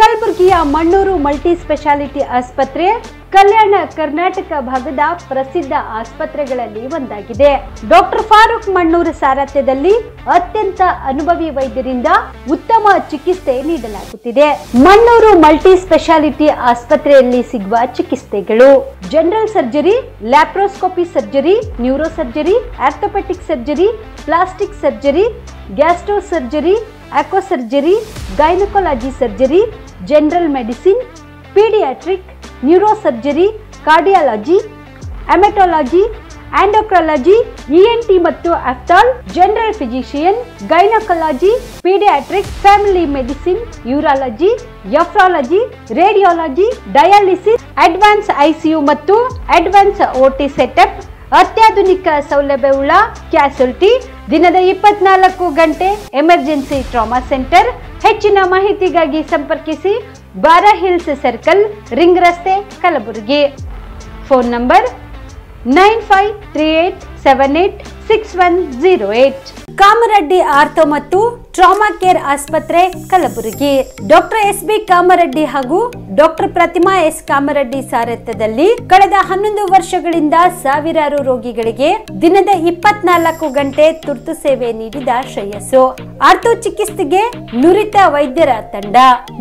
ಕಲಬುರಗಿಯ Mannur multi speciality ಆಸ್ಪತ್ರೆ ಕಲ್ಯಾಣ ಕರ್ನಾಟಕ ಭಾಗದ ಪ್ರಸಿದ್ಧ ಆಸ್ಪತ್ರೆಗಳಲ್ಲಿ ಒಂದಾಗಿದೆ. ಡಾಕ್ಟರ್ ಫಾರೂಕ್ ಮಣ್ಣೂರು ಸಾರಥ್ಯದಲ್ಲಿ ಅತ್ಯಂತ ಅನುಭವಿ ವೈದ್ಯರಿಂದ ಉತ್ತಮ ಚಿಕಿತ್ಸೆ ನೀಡಲಾಗುತ್ತಿದೆ. ಮಣ್ಣೂರು ಮಲ್ಟಿ ಸ್ಪೆಷಾಲಿಟಿ ಆಸ್ಪತ್ರೆಯಲ್ಲಿ ಸಿಗುವ ಚಿಕಿತ್ಸೆಗಳು: general surgery, laparoscopy surgery, neuro surgery, orthopaedic surgery, plastic surgery, gastro surgery, aqua surgery, gynaecology surgery, general medicine, paediatric, neuro surgery, cardiology, haematology, endocrinology, ENT ಮತ್ತು ophthal, general physician, gynaecology, paediatric, family medicine, urology, nephrology, radiology, dialysis, advance ICU ಮತ್ತು advance OT setup, ಅತ್ಯಾಧುನಿಕ ಸೌಲಭ್ಯವುಳ್ಳ ಕ್ಯಾಸುಲಿಟಿ, ದಿನದ 24 ಗಂಟೆ emergency trauma centre. ಹೆಚ್ಚಿನ ಮಾಹಿತಿಗಾಗಿ ಸಂಪರ್ಕಿಸಿ ಬಾರಾ hills circle, ring ರಸ್ತೆ, Kalaburagi. Phone number 9538786108. Kamareddy ortho ಮತ್ತು ಟ್ರಾಮಾ ಕೇರ್ ಆಸ್ಪತ್ರೆ, ಕಲಬುರಗಿ. Doctor S B. ಕಾಮರೆಡ್ಡಿ ಹಾಗೂ ಡಾಕ್ಟರ್ ಪ್ರತಿಮಾ ಎಸ್. ಕಾಮರೆಡ್ಡಿ ಸಾರಥ್ಯದಲ್ಲಿ ಕಳೆದ 11 ವರ್ಷಗಳಿಂದ ಸಾವಿರಾರು ರೋಗಿಗಳಿಗೆ ದಿನದ 24 ಗಂಟೆ ತುರ್ತು ಸೇವೆ ನೀಡಿದ ಶ್ರೇಯಸ್ಸು. ಆರ್ಥೋ ಚಿಕಿತ್ಸೆಗೆ ನುರಿತ ವೈದ್ಯರ ತಂಡ,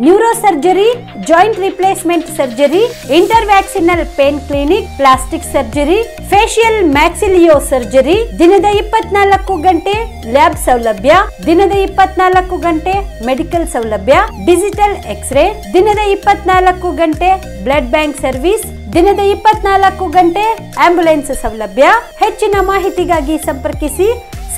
neuro surgery, joint replacement surgery, interventional pain clinic, plastic surgery, facial maxillo surgery, ದಿನದ 24 ಗಂಟೆ ಲ್ಯಾಬ್ ಸೌಲಭ್ಯ, ದಿನದ 24 ಗಂಟೆ ಮೆಡಿಕಲ್ ಸೌಲಭ್ಯ, ಡಿಜಿಟಲ್ ಎಕ್ಸ್ರೇ, ದಿನದ 24 ಗಂಟೆ ಬ್ಲಡ್ ಬ್ಯಾಂಕ್ ಸರ್ವಿಸ್, ದಿನದ 24 ಗಂಟೆ ಆಂಬ್ಯುಲೆನ್ಸ್ ಸೌಲಭ್ಯ. ಹೆಚ್ಚಿನ ಮಾಹಿತಿಗಾಗಿ ಸಂಪರ್ಕಿಸಿ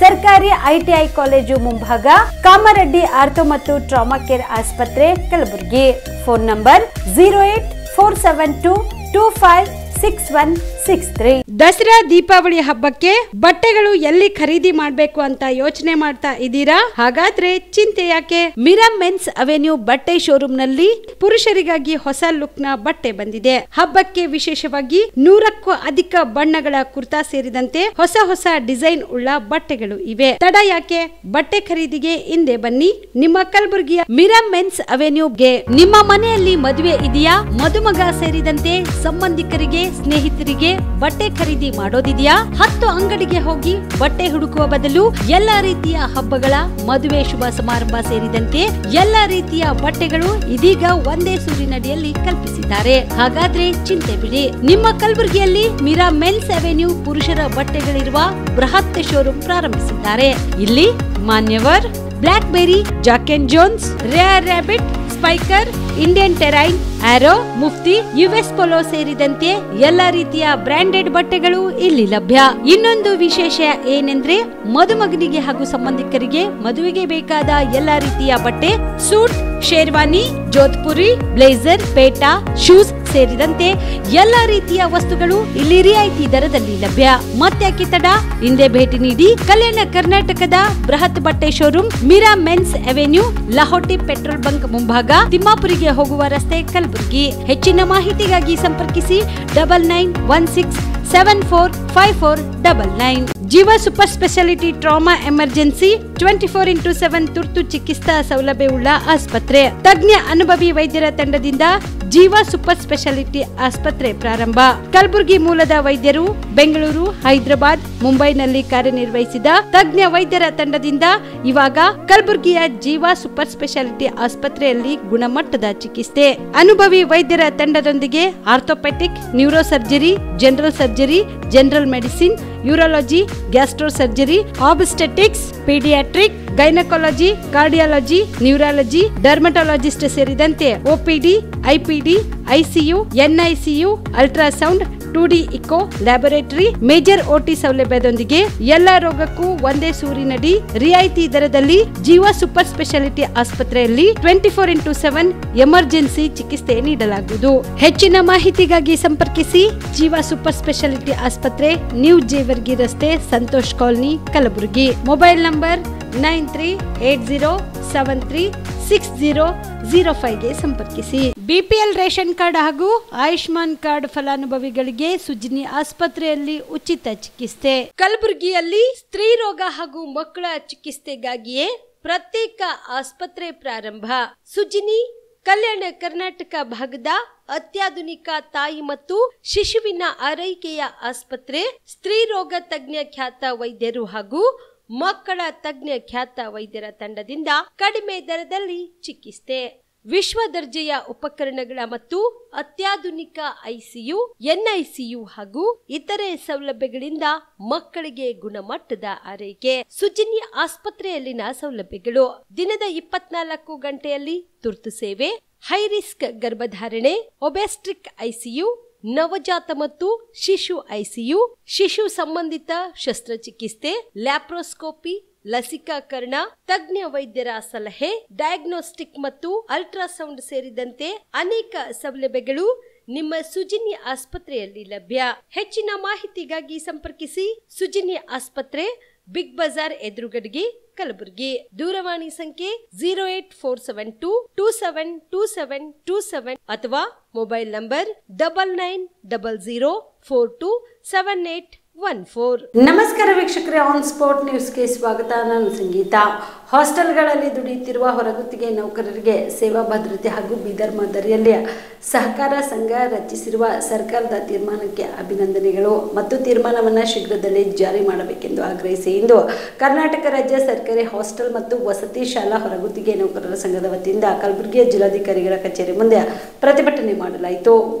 ಸರ್ಕಾರಿ ಐಟಿಐ ಕಾಲೇಜು ಮುಂಭಾಗ, ಕಾಮರೆಡ್ಡಿ ಆರ್ಥೋ ಮತ್ತು ಟ್ರಾಮಾ ಕೇರ್ ಆಸ್ಪತ್ರೆ, ಕಲಬುರಗಿ. Phone number 08472256163. ದಸರಾ ದೀಪಾವಳಿ ಹಬ್ಬಕ್ಕೆ ಬಟ್ಟೆಗಳು ಎಲ್ಲಿ ಖರೀದಿ ಮಾಡಬೇಕು ಅಂತ ಯೋಚನೆ ಮಾಡ್ತಾ ಇದ್ದೀರಾ? ಹಾಗಾದ್ರೆ ಚಿಂತೆ ಯಾಕೆ? ಮಿರಾ ಮೆನ್ಸ್ ಅವೆನ್ಯೂ ಬಟ್ಟೆ ಶೋರೂಮ್ ನಲ್ಲಿ ಪುರುಷರಿಗಾಗಿ ಹೊಸ ಲುಕ್ ನ ಬಟ್ಟೆ ಬಂದಿದೆ. ಹಬ್ಬಕ್ಕೆ ವಿಶೇಷವಾಗಿ 100ಕ್ಕೂ ಅಧಿಕ ಬಣ್ಣಗಳ ಕುರ್ತಾ ಸೇರಿದಂತೆ ಹೊಸ ಹೊಸ ಡಿಸೈನ್ ಉಳ್ಳ ಬಟ್ಟೆಗಳು ಇವೆ. ತಡ ಯಾಕೆ? ಬಟ್ಟೆ ಖರೀದಿಗೆ ಹಿಂದೆ ಬನ್ನಿ ನಿಮ್ಮ ಕಲಬುರಗಿಯ ಮಿರಾ ಮೆನ್ಸ್ ಅವೆನ್ಯೂಗೆ. ನಿಮ್ಮ ಮನೆಯಲ್ಲಿ ಮದುವೆ ಇದೆಯಾ? ಮದುಮಗ ಸೇರಿದಂತೆ ಸಂಬಂಧಿಕರಿಗೆ, ಸ್ನೇಹಿತರಿಗೆ ಬಟ್ಟೆ ಖರೀದಿ ಮಾಡೋದಿದೆಯಾ? 10 ಅಂಗಡಿಗೆ ಹೋಗಿ ಬಟ್ಟೆ ಹುಡುಕುವ ಬದಲು ಎಲ್ಲಾ ರೀತಿಯ ಹಬ್ಬಗಳ, ಮದುವೆ, ಶುಭ ಸಮಾರಂಭ ಸೇರಿದಂತೆ ಎಲ್ಲಾ ರೀತಿಯ ಬಟ್ಟೆಗಳು ಇದೀಗ ಒಂದೇ ಸೂರಿನಡಿಯಲ್ಲಿ ಕಲ್ಪಿಸಿದ್ದಾರೆ. ಹಾಗಾದ್ರೆ ಚಿಂತೆ ಬಿಡಿ, ನಿಮ್ಮ ಕಲಬುರಗಿಯಲ್ಲಿ ಮಿರಾ ಮೆನ್ಸ್ ಅವೆನ್ಯೂ ಪುರುಷರ ಬಟ್ಟೆಗಳಿರುವ ಬೃಹತ್ ಶೋರೂಮ್ ಪ್ರಾರಂಭಿಸಿದ್ದಾರೆ. ಇಲ್ಲಿ Manyavar, Blackberrys, Jack and Jones, Rare Rabbit, Spykar, Indian Terrain, Arrow, Mufti, US Polo ಸೇರಿದಂತೆ ಎಲ್ಲಾ ರೀತಿಯ ಬ್ರಾಂಡೆಡ್ ಬಟ್ಟೆಗಳು ಇಲ್ಲಿ ಲಭ್ಯ. ಇನ್ನೊಂದು ವಿಶೇಷ ಏನೆಂದ್ರೆ, ಮದುಮಗನಿಗೆ ಹಾಗೂ ಸಂಬಂಧಿಕರಿಗೆ ಮದುವೆಗೆ ಬೇಕಾದ ಎಲ್ಲಾ ರೀತಿಯ ಬಟ್ಟೆ, ಸೂಟ್, ಶೇರ್ವಾನಿ, ಜೋಧ್ಪುರಿ, ಬ್ಲೇಸರ್, ಪೇಟಾ, ಶೂಸ್ ಸೇರಿದಂತೆ ಎಲ್ಲಾ ರೀತಿಯ ವಸ್ತುಗಳು ಇಲ್ಲಿ ರಿಯಾಯಿತಿ ದರದಲ್ಲಿ ಲಭ್ಯ. ಮತ್ತ್ಯಾಕೆ ತಡ? ಹಿಂದೆ ಭೇಟಿ ನೀಡಿ ಕಲ್ಯಾಣ ಕರ್ನಾಟಕದ ಬೃಹತ್ ಬಟ್ಟೆ showroom Mira men's avenue, Lahoti petrol bunk ಮುಂಭಾಗ, ತಿಮ್ಮಾಪುರಿಗೆ ಹೋಗುವ ರಸ್ತೆ, ಕಲಬುರಗಿ. ಹೆಚ್ಚಿನ ಮಾಹಿತಿಗಾಗಿ ಸಂಪರ್ಕಿಸಿ 9916745499. ಜೀವ super speciality trauma emergency 24x7 ತುರ್ತು ಚಿಕಿತ್ಸಾ ಸೌಲಭ್ಯವುಳ್ಳ ಆಸ್ಪತ್ರೆ. ತಜ್ಞ ಅನುಭವಿ ವೈದ್ಯರ ತಂಡದಿಂದ ಜೀವ ಸೂಪರ್ ಸ್ಪೆಷಾಲಿಟಿ ಆಸ್ಪತ್ರೆ ಪ್ರಾರಂಭ. ಕಲಬುರಗಿ ಮೂಲದ ವೈದ್ಯರು ಬೆಂಗಳೂರು, ಹೈದರಾಬಾದ್, ಮುಂಬೈನಲ್ಲಿ ಕಾರ್ಯನಿರ್ವಹಿಸಿದ ತಜ್ಞ ವೈದ್ಯರ ತಂಡದಿಂದ ಇವಾಗ ಕಲಬುರಗಿಯ ಜೀವ ಸೂಪರ್ ಸ್ಪೆಷಾಲಿಟಿ ಆಸ್ಪತ್ರೆಯಲ್ಲಿ ಗುಣಮಟ್ಟದ ಚಿಕಿತ್ಸೆ. ಅನುಭವಿ ವೈದ್ಯರ ತಂಡದೊಂದಿಗೆ orthopaedic, neuro surgery, general surgery, general medicine, urology, gastro surgery, obstetrics, paediatric, gynaecology, cardiology, neurology, dermatologist ಸೇರಿದಂತೆ OPD, IPD, ICU, NICU, ultrasound, 2D echo, laboratory, major OT ಸೌಲಭ್ಯದೊಂದಿಗೆ ಎಲ್ಲಾ ರೋಗಕ್ಕೂ ಒಂದೇ ಸೂರಿನಡಿ ರಿಯಾಯಿತಿ ದರದಲ್ಲಿ ಜೀವ ಸೂಪರ್ ಸ್ಪೆಷಾಲಿಟಿ ಆಸ್ಪತ್ರೆಯಲ್ಲಿ 24x7 ಎಮರ್ಜೆನ್ಸಿ ಚಿಕಿತ್ಸೆ ನೀಡಲಾಗುವುದು. ಹೆಚ್ಚಿನ ಮಾಹಿತಿಗಾಗಿ ಸಂಪರ್ಕಿಸಿ ಜೀವ ಸೂಪರ್ ಸ್ಪೆಷಾಲಿಟಿ ಆಸ್ಪತ್ರೆ, ನ್ಯೂ ಜೇವರ್ಗಿ ರಸ್ತೆ, Santosh colony, Kalaburagi. Mobile number 9380736005ಗೆ ಸಂಪರ್ಕಿಸಿ. ಬಿಪಿಎಲ್ ರೇಷನ್ ಕಾರ್ಡ್ ಹಾಗೂ ಆಯುಷ್ಮಾನ್ ಕಾರ್ಡ್ ಫಲಾನುಭವಿಗಳಿಗೆ ಸುಜ್ನಿ ಆಸ್ಪತ್ರೆಯಲ್ಲಿ ಉಚಿತ ಚಿಕಿತ್ಸೆ. ಕಲಬುರಗಿಯಲ್ಲಿ ಸ್ತ್ರೀ ರೋಗ ಹಾಗೂ ಮಕ್ಕಳ ಚಿಕಿತ್ಸೆಗಾಗಿಯೇ ಪ್ರತ್ಯೇಕ ಆಸ್ಪತ್ರೆ ಪ್ರಾರಂಭ. ಸುಜ್ನಿ ಕಲ್ಯಾಣ ಕರ್ನಾಟಕ ಭಾಗದ ಅತ್ಯಾಧುನಿಕ ತಾಯಿ ಮತ್ತು ಶಿಶುವಿನ ಆರೈಕೆಯ ಆಸ್ಪತ್ರೆ, ಸ್ತ್ರೀ ರೋಗ ತಜ್ಞ ಖ್ಯಾತ ವೈದ್ಯರು ಹಾಗೂ ಮಕ್ಕಳ ತಜ್ಞ ಖ್ಯಾತ ವೈದ್ಯರ ತಂಡದಿಂದ ಕಡಿಮೆ ದರದಲ್ಲಿ ಚಿಕಿತ್ಸೆ, ವಿಶ್ವ ದರ್ಜೆಯ ಉಪಕರಣಗಳ ಮತ್ತು ಅತ್ಯಾಧುನಿಕ ಐಸಿಯು, ಎನ್ಐಸಿಯು ಹಾಗೂ ಇತರೆ ಸೌಲಭ್ಯಗಳಿಂದ ಮಕ್ಕಳಿಗೆ ಗುಣಮಟ್ಟದ ಆರೈಕೆ. ಸುಜಿನಿ ಆಸ್ಪತ್ರೆಯಲ್ಲಿನ ಸೌಲಭ್ಯಗಳು: ದಿನದ 24 ಗಂಟೆಯಲ್ಲಿ ತುರ್ತು ಸೇವೆ, ಹೈ ರಿಸ್ಕ್ ಗರ್ಭಧಾರಣೆ, ಒಬೆಸ್ಟ್ರಿಕ್ ಐಸಿಯು, ನವಜಾತ ಮತ್ತು ಶಿಶು ಐಸಿಯು, ಶಿಶು ಸಂಬಂಧಿತ ಶಸ್ತ್ರಚಿಕಿತ್ಸೆ, ಲ್ಯಾಪ್ರೋಸ್ಕೋಪಿ, ಲಸಿಕಾಕರಣ, ತಜ್ಞ ವೈದ್ಯರ ಸಲಹೆ, ಡಯಾಗ್ನೋಸ್ಟಿಕ್ ಮತ್ತು ಅಲ್ಟ್ರಾಸೌಂಡ್ ಸೇರಿದಂತೆ ಅನೇಕ ಸೌಲಭ್ಯಗಳು ನಿಮ್ಮ ಸುಜಿನಿ ಆಸ್ಪತ್ರೆಯಲ್ಲಿ ಲಭ್ಯ. ಹೆಚ್ಚಿನ ಮಾಹಿತಿಗಾಗಿ ಸಂಪರ್ಕಿಸಿ ಸುಜಿನಿ ಆಸ್ಪತ್ರೆ, ಬಿಗ್ ಬಜಾರ್ ಎದುರುಗಡೆಗೆ, ಕಲಬುರಗಿ. ದೂರವಾಣಿ ಸಂಖ್ಯೆ 08472 272727 ಅಥವಾ ಮೊಬೈಲ್ ನಂಬರ್ 9900427814. ನಮಸ್ಕಾರ ವೀಕ್ಷಕರೇ, ಆನ್ ಸ್ಪಾಟ್ ನ್ಯೂಸ್ಗೆ ಸ್ವಾಗತ. ನಾನು ಸಂಗೀತ. ಹಾಸ್ಟೆಲ್ಗಳಲ್ಲಿ ದುಡಿಯುತ್ತಿರುವ ಹೊರಗುತ್ತಿಗೆ ನೌಕರರಿಗೆ ಸೇವಾ ಭದ್ರತೆ ಹಾಗೂ ಬೀದರ್ ಮಾದರಿಯಲ್ಲಿ ಸಹಕಾರ ಸಂಘ ರಚಿಸಿರುವ ಸರ್ಕಾರದ ತೀರ್ಮಾನಕ್ಕೆ ಅಭಿನಂದನೆಗಳು ಮತ್ತು ತೀರ್ಮಾನವನ್ನು ಶೀಘ್ರದಲ್ಲೇ ಜಾರಿ ಮಾಡಬೇಕೆಂದು ಆಗ್ರಹಿಸಿ ಇಂದು ಕರ್ನಾಟಕ ರಾಜ್ಯ ಸರ್ಕಾರಿ ಹಾಸ್ಟೆಲ್ ಮತ್ತು ವಸತಿ ಶಾಲಾ ಹೊರಗುತ್ತಿಗೆ ನೌಕರರ ಸಂಘದ ವತಿಯಿಂದ ಕಲಬುರಗಿಯ ಜಿಲ್ಲಾಧಿಕಾರಿಗಳ ಕಚೇರಿ ಮುಂದೆ ಪ್ರತಿಭಟನೆ ಮಾಡಲಾಯಿತು.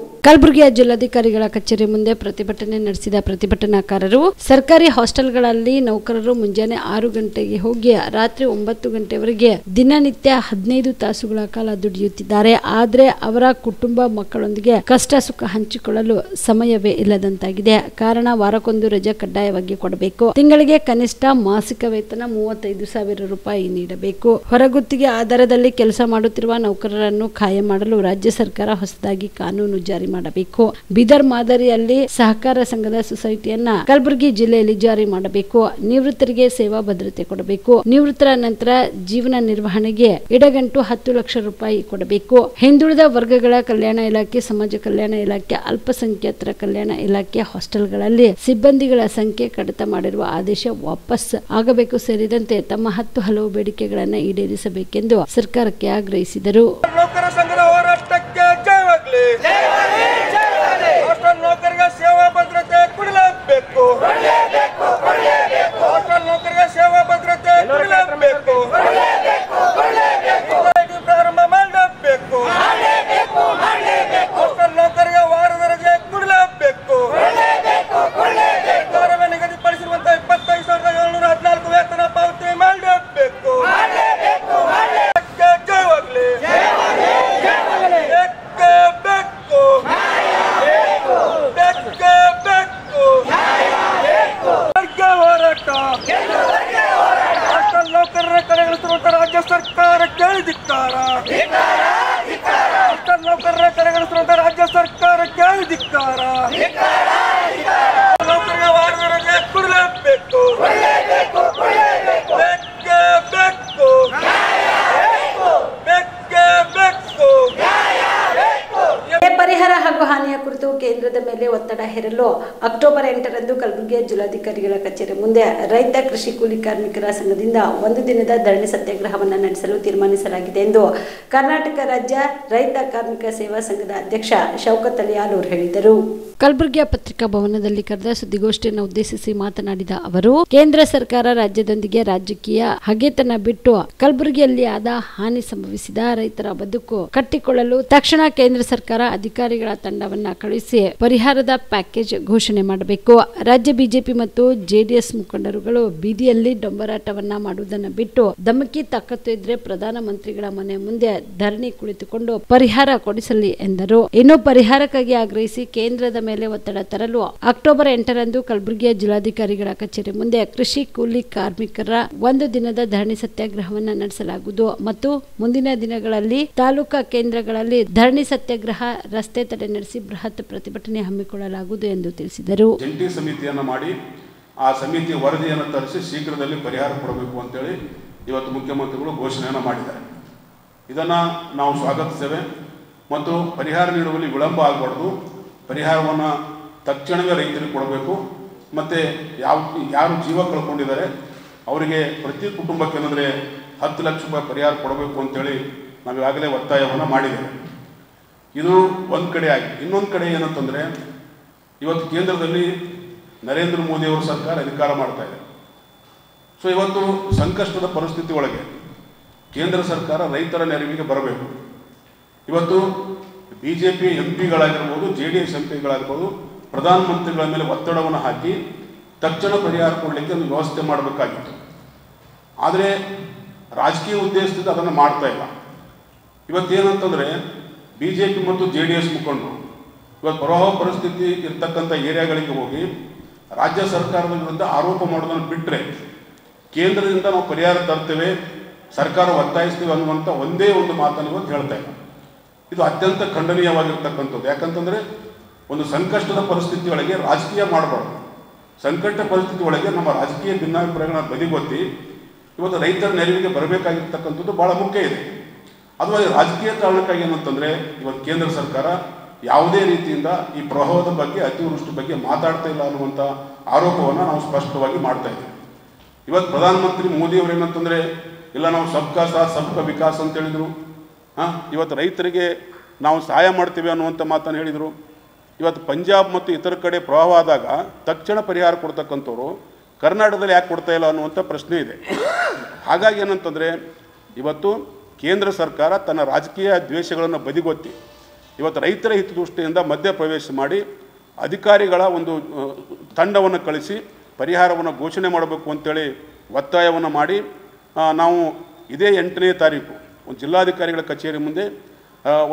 ಕಲಬುರಗಿಯ ಜಿಲ್ಲಾಧಿಕಾರಿಗಳ ಕಚೇರಿ ಮುಂದೆ ಪ್ರತಿಭಟನೆ ನಡೆಸಿದ ಪ್ರತಿಭಟನಾಕಾರರು ಸರ್ಕಾರಿ ಹಾಸ್ಟೆಲ್ಗಳಲ್ಲಿ ನೌಕರರು ಮುಂಜಾನೆ 6 ಗಂಟೆಗೆ ಹೋಗಿ ರಾತ್ರಿ 9 ಗಂಟೆವರೆಗೆ ದಿನನಿತ್ಯ 15 ತಾಸುಗಳ ಕಾಲ ದುಡಿಯುತ್ತಿದ್ದಾರೆ. ಆದರೆ ಅವರ ಕುಟುಂಬ ಮಕ್ಕಳೊಂದಿಗೆ ಕಷ್ಟ ಸುಖ ಹಂಚಿಕೊಳ್ಳಲು ಸಮಯವೇ ಇಲ್ಲದಂತಾಗಿದೆ. ಕಾರಣ, ವಾರಕ್ಕೊಂದು ರಜೆ ಕಡ್ಡಾಯವಾಗಿ ಕೊಡಬೇಕು, ತಿಂಗಳಿಗೆ ಕನಿಷ್ಠ ಮಾಸಿಕ ವೇತನ 35,000 ರೂಪಾಯಿ ನೀಡಬೇಕು, ಹೊರಗುತ್ತಿಗೆ ಆಧಾರದಲ್ಲಿ ಕೆಲಸ ಮಾಡುತ್ತಿರುವ ನೌಕರರನ್ನು ಕಾಯಂ ಮಾಡಲು ರಾಜ್ಯ ಸರ್ಕಾರ ಹೊಸದಾಗಿ ಕಾನೂನು ಜಾರಿ ಮಾಡಬೇಕು, ಬೀದರ್ ಮಾದರಿಯಲ್ಲಿ ಸಹಕಾರ ಸಂಘದ ಸೊಸೈಟಿಯನ್ನ ಕಲಬುರಗಿ ಜಿಲ್ಲೆಯಲ್ಲಿ ಜಾರಿ ಮಾಡಬೇಕು, ನಿವೃತ್ತರಿಗೆ ಸೇವಾ ಭದ್ರತೆ ಕೊಡಬೇಕು, ನಿವೃತ್ತರ ನಂತರ ಜೀವನ ನಿರ್ವಹಣೆಗೆ ಇಡಗಂಟು 10 ಲಕ್ಷ ರೂಪಾಯಿ ಕೊಡಬೇಕು, ಹಿಂದುಳಿದ ವರ್ಗಗಳ ಕಲ್ಯಾಣ ಇಲಾಖೆ, ಸಮಾಜ ಕಲ್ಯಾಣ ಇಲಾಖೆ, ಅಲ್ಪಸಂಖ್ಯಾತರ ಕಲ್ಯಾಣ ಇಲಾಖೆ ಹಾಸ್ಟೆಲ್ಗಳಲ್ಲಿ ಸಿಬ್ಬಂದಿಗಳ ಸಂಖ್ಯೆ ಕಡಿತ ಮಾಡಿರುವ ಆದೇಶ ವಾಪಸ್ ಆಗಬೇಕು ಸೇರಿದಂತೆ ತಮ್ಮ 10 ಹಲವು ಬೇಡಿಕೆಗಳನ್ನು ಈಡೇರಿಸಬೇಕೆಂದು ಸರ್ಕಾರಕ್ಕೆ ಆಗ್ರಹಿಸಿದರು. ನೌಕರಿಗೆ ಸೇವಾ ಭದ್ರತೆ ಕೊಡಲೇಬೇಕು, ಸೇವಾ ಭದ್ರತೆ ಕೊಡಲೇಬೇಕು, ಪ್ರಾರಂಭ ಮಾಡಲೇಬೇಕು, ನೌಕರಿಗೆ ವಾರದ ರಜೆ ಕೊಡಲೇಬೇಕು, ಸರ್ಕಾರವೇ ನಿಗದಿಪಡಿಸಿರುವಂತಹ 25,714 ವೇತನ ಪಾವತಿ ಮಾಡಲೇಬೇಕು. ನೌಕರರ ಕಡೆಗಣಿಸಿರುವಂತಹ ರಾಜ್ಯ ಸರ್ಕಾರಕ್ಕೆ ಧಿಕ್ಕಾರ, ನೌಕರರ ಕಡೆಗಣಿಸಿರುವಂತಹ ರಾಜ್ಯ ಸರ್ಕಾರಕ್ಕೆ ಧಿಕ್ಕಾರ, ನೌಕರಿಗೆ ವಾರದ ರಜೆ ಕೊಡಲೇಬೇಕು, ಬೇಕೇ ಬೇಕು, ಬೇಕೇ ಬೇಕು. ಪರಿಹಾರ ಹಾಗೂ ಹಾನಿಯ ಕುರಿತು ಕೇಂದ್ರದ ಮೇಲೆ ಒತ್ತಡ ಹೇರಲು ಅಕ್ಟೋಬರ್ 8ರಂದು ಕಲಬುರಗಿಯ ಜಿಲ್ಲಾಧಿಕಾರಿಗಳ ಕಚೇರಿ ಮುಂದೆ ರೈತ ಕೃಷಿ ಕೂಲಿ ಕಾರ್ಮಿಕರ ಸಂಘದಿಂದ 1 ದಿನದ ಧರಣಿ ಸತ್ಯಾಗ್ರಹವನ್ನು ನಡೆಸಲು ತೀರ್ಮಾನಿಸಲಾಗಿದೆ ಎಂದು ಕರ್ನಾಟಕ ರಾಜ್ಯ ರೈತ ಕಾರ್ಮಿಕ ಸೇವಾ ಸಂಘದ ಅಧ್ಯಕ್ಷ ಶೌಕತ್ ಅಲಿ ಆಲೂರ್ ಹೇಳಿದರು. ಕಲಬುರಗಿಯ ಪತ್ರಿಕಾ ಭವನದಲ್ಲಿ ಕರೆದ ಸುದ್ದಿಗೋಷ್ಠಿಯನ್ನು ಉದ್ದೇಶಿಸಿ ಮಾತನಾಡಿದ ಅವರು, ಕೇಂದ್ರ ಸರ್ಕಾರ ರಾಜ್ಯದೊಂದಿಗೆ ರಾಜಕೀಯ ಹಗೆತನ ಬಿಟ್ಟು ಕಲಬುರಗಿಯಲ್ಲಿ ಆದ ಹಾನಿ ಸಂಭವಿಸಿದ ರೈತರ ಬದುಕು ಕಟ್ಟಿಕೊಳ್ಳಲು ತಕ್ಷಣ ಕೇಂದ್ರ ಸರ್ಕಾರ ಅಧಿಕಾರಿಗಳ ತಂಡವನ್ನ ಕಳುಹಿಸಿ ಪರಿಹಾರದ ಪ್ಯಾಕೇಜ್ ಘೋಷಣೆ ಮಾಡಬೇಕು. ರಾಜ್ಯ ಬಿಜೆಪಿ ಮತ್ತು ಜೆಡಿಎಸ್ ಮುಖಂಡರುಗಳು ಬೀದಿಯಲ್ಲಿ ಡೊಂಬರಾಟವನ್ನ ಮಾಡುವುದನ್ನು ಬಿಟ್ಟು ದಮಕಿ ತಾಕತ್ತು ಇದ್ರೆ ಪ್ರಧಾನಮಂತ್ರಿಗಳ ಮನೆ ಮುಂದೆ ಧರಣಿ ಕುಳಿತುಕೊಂಡು ಪರಿಹಾರ ಕೊಡಿಸಲಿ ಎಂದರು. ಇನ್ನು ಪರಿಹಾರಕ್ಕಾಗಿ ಆಗ್ರಹಿಸಿ ಕೇಂದ್ರದ ಮೇಲೆ ಒತ್ತಡ ತರಲು ಅಕ್ಟೋಬರ್ 8ರಂದು ಕಲಬುರಗಿಯ ಜಿಲ್ಲಾಧಿಕಾರಿಗಳ ಕಚೇರಿ ಮುಂದೆ ಕೃಷಿ ಕೂಲಿ ಕಾರ್ಮಿಕರ 1 ದಿನದ ಧರಣಿ ಸತ್ಯಾಗ್ರಹವನ್ನು ನಡೆಸಲಾಗುವುದು ಮತ್ತು ಮುಂದಿನ ದಿನಗಳಲ್ಲಿ ತಾಲೂಕಾ ಕೇಂದ್ರಗಳಲ್ಲಿ ಧರಣಿ ಸತ್ಯಾಗ್ರಹ, ರಸ್ತೆ ತಡೆ ನಡೆಸಿ ಬೃಹತ್ ಪ್ರತಿಭಟನೆ ಹಮ್ಮಿಕೊಳ್ಳಲಾಗುವುದು ಎಂದು ತಿಳಿಸಿದರು. ಜಂಟಿ ಸಮಿತಿಯನ್ನು ಮಾಡಿ ಆ ಸಮಿತಿಯ ವರದಿಯನ್ನು ತರಿಸಿ ಶೀಘ್ರದಲ್ಲಿ ಪರಿಹಾರ ಕೊಡಬೇಕು ಅಂತೇಳಿ ಇವತ್ತು ಮುಖ್ಯಮಂತ್ರಿಗಳು ಘೋಷಣೆಯನ್ನು ಮಾಡಿದ್ದಾರೆ. ಇದನ್ನು ನಾವು ಸ್ವಾಗತಿಸ್ತೇವೆ ಮತ್ತು ಪರಿಹಾರ ನೀಡುವಲ್ಲಿ ವಿಳಂಬ ಆಗಬಾರ್ದು. ಪರಿಹಾರವನ್ನು ತಕ್ಷಣವೇ ರೈತರಿಗೆ ಕೊಡಬೇಕು ಮತ್ತು ಯಾರು ಜೀವ ಕಳ್ಕೊಂಡಿದ್ದಾರೆ ಅವರಿಗೆ ಪ್ರತಿ ಕುಟುಂಬಕ್ಕೆ ಏನಂದರೆ 10 ಲಕ್ಷ ರೂಪಾಯಿ ಪರಿಹಾರ ಕೊಡಬೇಕು ಅಂತೇಳಿ ನಾವೀಗಾಗಲೇ ಒತ್ತಾಯವನ್ನು ಮಾಡಿದ್ದೇವೆ. ಇದು ಒಂದು ಕಡೆ ಆಗಿ, ಇನ್ನೊಂದು ಕಡೆ ಏನಂತಂದರೆ ಇವತ್ತು ಕೇಂದ್ರದಲ್ಲಿ ನರೇಂದ್ರ ಮೋದಿಯವರ ಸರ್ಕಾರ ಅಧಿಕಾರ ಮಾಡ್ತಾ ಇದೆ. ಸೊ ಇವತ್ತು ಸಂಕಷ್ಟದ ಪರಿಸ್ಥಿತಿ ಒಳಗೆ ಕೇಂದ್ರ ಸರ್ಕಾರ ರೈತರ ನೆರವಿಗೆ ಬರಬೇಕು. ಇವತ್ತು BJP MP ಗಳಾಗಿರ್ಬೋದು, JDS MP ಗಳಾಗಿರ್ಬೋದು, ಪ್ರಧಾನಮಂತ್ರಿಗಳ ಮೇಲೆ ಒತ್ತಡವನ್ನು ಹಾಕಿ ತಕ್ಷಣ ಪರಿಹಾರ ಕೊಡಲಿಕ್ಕೆ ಒಂದು ವ್ಯವಸ್ಥೆ ಮಾಡಬೇಕಾಗಿತ್ತು. ಆದರೆ ರಾಜಕೀಯ ಉದ್ದೇಶದಿಂದ ಅದನ್ನು ಮಾಡ್ತಾ ಇಲ್ಲ. ಇವತ್ತೇನಂತಂದರೆ BJP ಮತ್ತು JDS ಮುಖಂಡರು ಇವತ್ತು ಪ್ರವಾಹ ಪರಿಸ್ಥಿತಿ ಇರ್ತಕ್ಕಂಥ ಏರಿಯಾಗಳಿಗೆ ಹೋಗಿ ರಾಜ್ಯ ಸರ್ಕಾರದ ವಿರುದ್ಧ ಆರೋಪ ಮಾಡೋದನ್ನು ಬಿಟ್ಟರೆ ಕೇಂದ್ರದಿಂದ ನಾವು ಪರಿಹಾರ ತರ್ತೇವೆ, ಸರ್ಕಾರ ಒತ್ತಾಯಿಸ್ತೀವಿ ಅನ್ನುವಂಥ ಒಂದೇ ಒಂದು ಮಾತನ್ನು ಇವತ್ತು ಹೇಳ್ತಾ ಇಲ್ಲ. ಇದು ಅತ್ಯಂತ ಖಂಡನೀಯವಾಗಿರ್ತಕ್ಕಂಥದ್ದು. ಯಾಕಂತಂದರೆ ಒಂದು ಸಂಕಷ್ಟದ ಪರಿಸ್ಥಿತಿಯೊಳಗೆ ರಾಜಕೀಯ ಮಾಡಬಾರ್ದು. ಸಂಕಷ್ಟ ಪರಿಸ್ಥಿತಿ ಒಳಗೆ ನಮ್ಮ ರಾಜಕೀಯ ಭಿನ್ನಾಭಿಪ್ರಾಯಗಳನ್ನ ಬದಿಗೊತ್ತಿ ಇವತ್ತು ರೈತರ ನೆರವಿಗೆ ಬರಬೇಕಾಗಿರ್ತಕ್ಕಂಥದ್ದು ಭಾಳ ಮುಖ್ಯ ಇದೆ. ಅದು ರಾಜಕೀಯ ಕಾರಣಕ್ಕಾಗಿ ಏನಂತಂದರೆ ಇವತ್ತು ಕೇಂದ್ರ ಸರ್ಕಾರ ಯಾವುದೇ ರೀತಿಯಿಂದ ಈ ಪ್ರವಾಹದ ಬಗ್ಗೆ, ಅತಿವೃಷ್ಟಿ ಬಗ್ಗೆ ಮಾತಾಡ್ತಾ ಇಲ್ಲ ಅನ್ನುವಂಥ ಆರೋಪವನ್ನು ನಾವು ಸ್ಪಷ್ಟವಾಗಿ ಮಾಡ್ತಾ ಇದ್ದೀವಿ. ಇವತ್ತು ಪ್ರಧಾನಮಂತ್ರಿ ಮೋದಿಯವರು ಏನಂತಂದರೆ ಇಲ್ಲ ನಾವು ಸಬ್ಕಾ ಸಾಥ್ ಸಬ್ಕಾ ವಿಕಾಸ್ ಅಂತ ಹೇಳಿದರು. ಇವತ್ತು ರೈತರಿಗೆ ನಾವು ಸಹಾಯ ಮಾಡ್ತೀವಿ ಅನ್ನುವಂಥ ಮಾತನ್ನು ಹೇಳಿದರು. ಇವತ್ತು ಪಂಜಾಬ್ ಮತ್ತು ಇತರ ಕಡೆ ಪ್ರವಾಹ ಆದಾಗ ತಕ್ಷಣ ಪರಿಹಾರ ಕೊಡ್ತಕ್ಕಂಥವ್ರು ಕರ್ನಾಟಕದಲ್ಲಿ ಯಾಕೆ ಕೊಡ್ತಾ ಇಲ್ಲ ಅನ್ನುವಂಥ ಪ್ರಶ್ನೆ ಇದೆ. ಹಾಗಾಗಿ ಏನಂತಂದರೆ ಇವತ್ತು ಕೇಂದ್ರ ಸರ್ಕಾರ ತನ್ನ ರಾಜಕೀಯ ದ್ವೇಷಗಳನ್ನು ಬದಿಗೊತ್ತಿ ಇವತ್ತು ರೈತರ ಹಿತದೃಷ್ಟಿಯಿಂದ ಮಧ್ಯಪ್ರವೇಶ ಮಾಡಿ ಅಧಿಕಾರಿಗಳ ಒಂದು ತಂಡವನ್ನು ಕಳಿಸಿ ಪರಿಹಾರವನ್ನು ಘೋಷಣೆ ಮಾಡಬೇಕು ಅಂತೇಳಿ ಒತ್ತಾಯವನ್ನು ಮಾಡಿ ನಾವು ಇದೇ 8ನೇ ತಾರೀಕು ಒಂದು ಜಿಲ್ಲಾಧಿಕಾರಿಗಳ ಕಚೇರಿ ಮುಂದೆ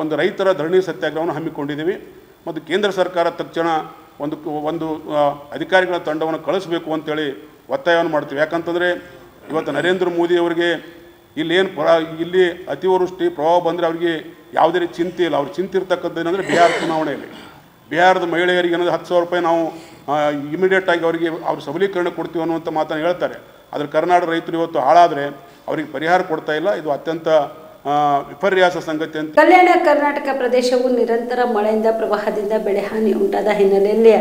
ಒಂದು ರೈತರ ಧರಣಿ ಸತ್ಯಾಗ್ರಹವನ್ನು ಹಮ್ಮಿಕೊಂಡಿದ್ದೀವಿ. ಮತ್ತು ಕೇಂದ್ರ ಸರ್ಕಾರ ತಕ್ಷಣ ಒಂದು ಅಧಿಕಾರಿಗಳ ತಂಡವನ್ನು ಕಳಿಸಬೇಕು ಅಂತೇಳಿ ಒತ್ತಾಯವನ್ನು ಮಾಡ್ತೀವಿ. ಯಾಕಂತಂದರೆ ಇವತ್ತು ನರೇಂದ್ರ ಮೋದಿಯವರಿಗೆ ಇಲ್ಲಿ ಅತಿವೃಷ್ಟಿ ಪ್ರವಾಹ ಬಂದರೆ ಅವರಿಗೆ ಯಾವುದೇ ರೀತಿ ಚಿಂತೆ ಇಲ್ಲ. ಅವ್ರು ಚಿಂತೆ ಇರ್ತಕ್ಕಂಥದ್ದು ಏನಂದರೆ ಬಿಹಾರ ಚುನಾವಣೆಯಲ್ಲಿ ಬಿಹಾರದ ಮಹಿಳೆಯರಿಗೆ ಏನಾದರೂ 10,000 ರೂಪಾಯಿ ನಾವು ಇಮಿಡಿಯೇಟಾಗಿ ಅವರಿಗೆ ಅವ್ರ ಸಬಲೀಕರಣ ಕೊಡ್ತೀವಿ ಅನ್ನುವಂಥ ಮಾತನ್ನು ಹೇಳ್ತಾರೆ. ಆದರೆ ಕರ್ನಾಟಕ ರೈತರು ಇವತ್ತು ಹಾಳಾದರೆ ಅವರಿಗೆ ಪರಿಹಾರ ಕೊಡ್ತಾ ಇಲ್ಲ. ಇದು ಅತ್ಯಂತ ವಿಪರ್ಯಾಸ ಸಂಗತಿ ಅಂತ. ಕಲ್ಯಾಣ ಕರ್ನಾಟಕ ಪ್ರದೇಶವು ನಿರಂತರ ಮಳೆಯಿಂದ ಪ್ರವಾಹದಿಂದ ಬೆಳೆ ಹಾನಿ ಉಂಟಾದ ಹಿನ್ನೆಲೆಯಲ್ಲಿ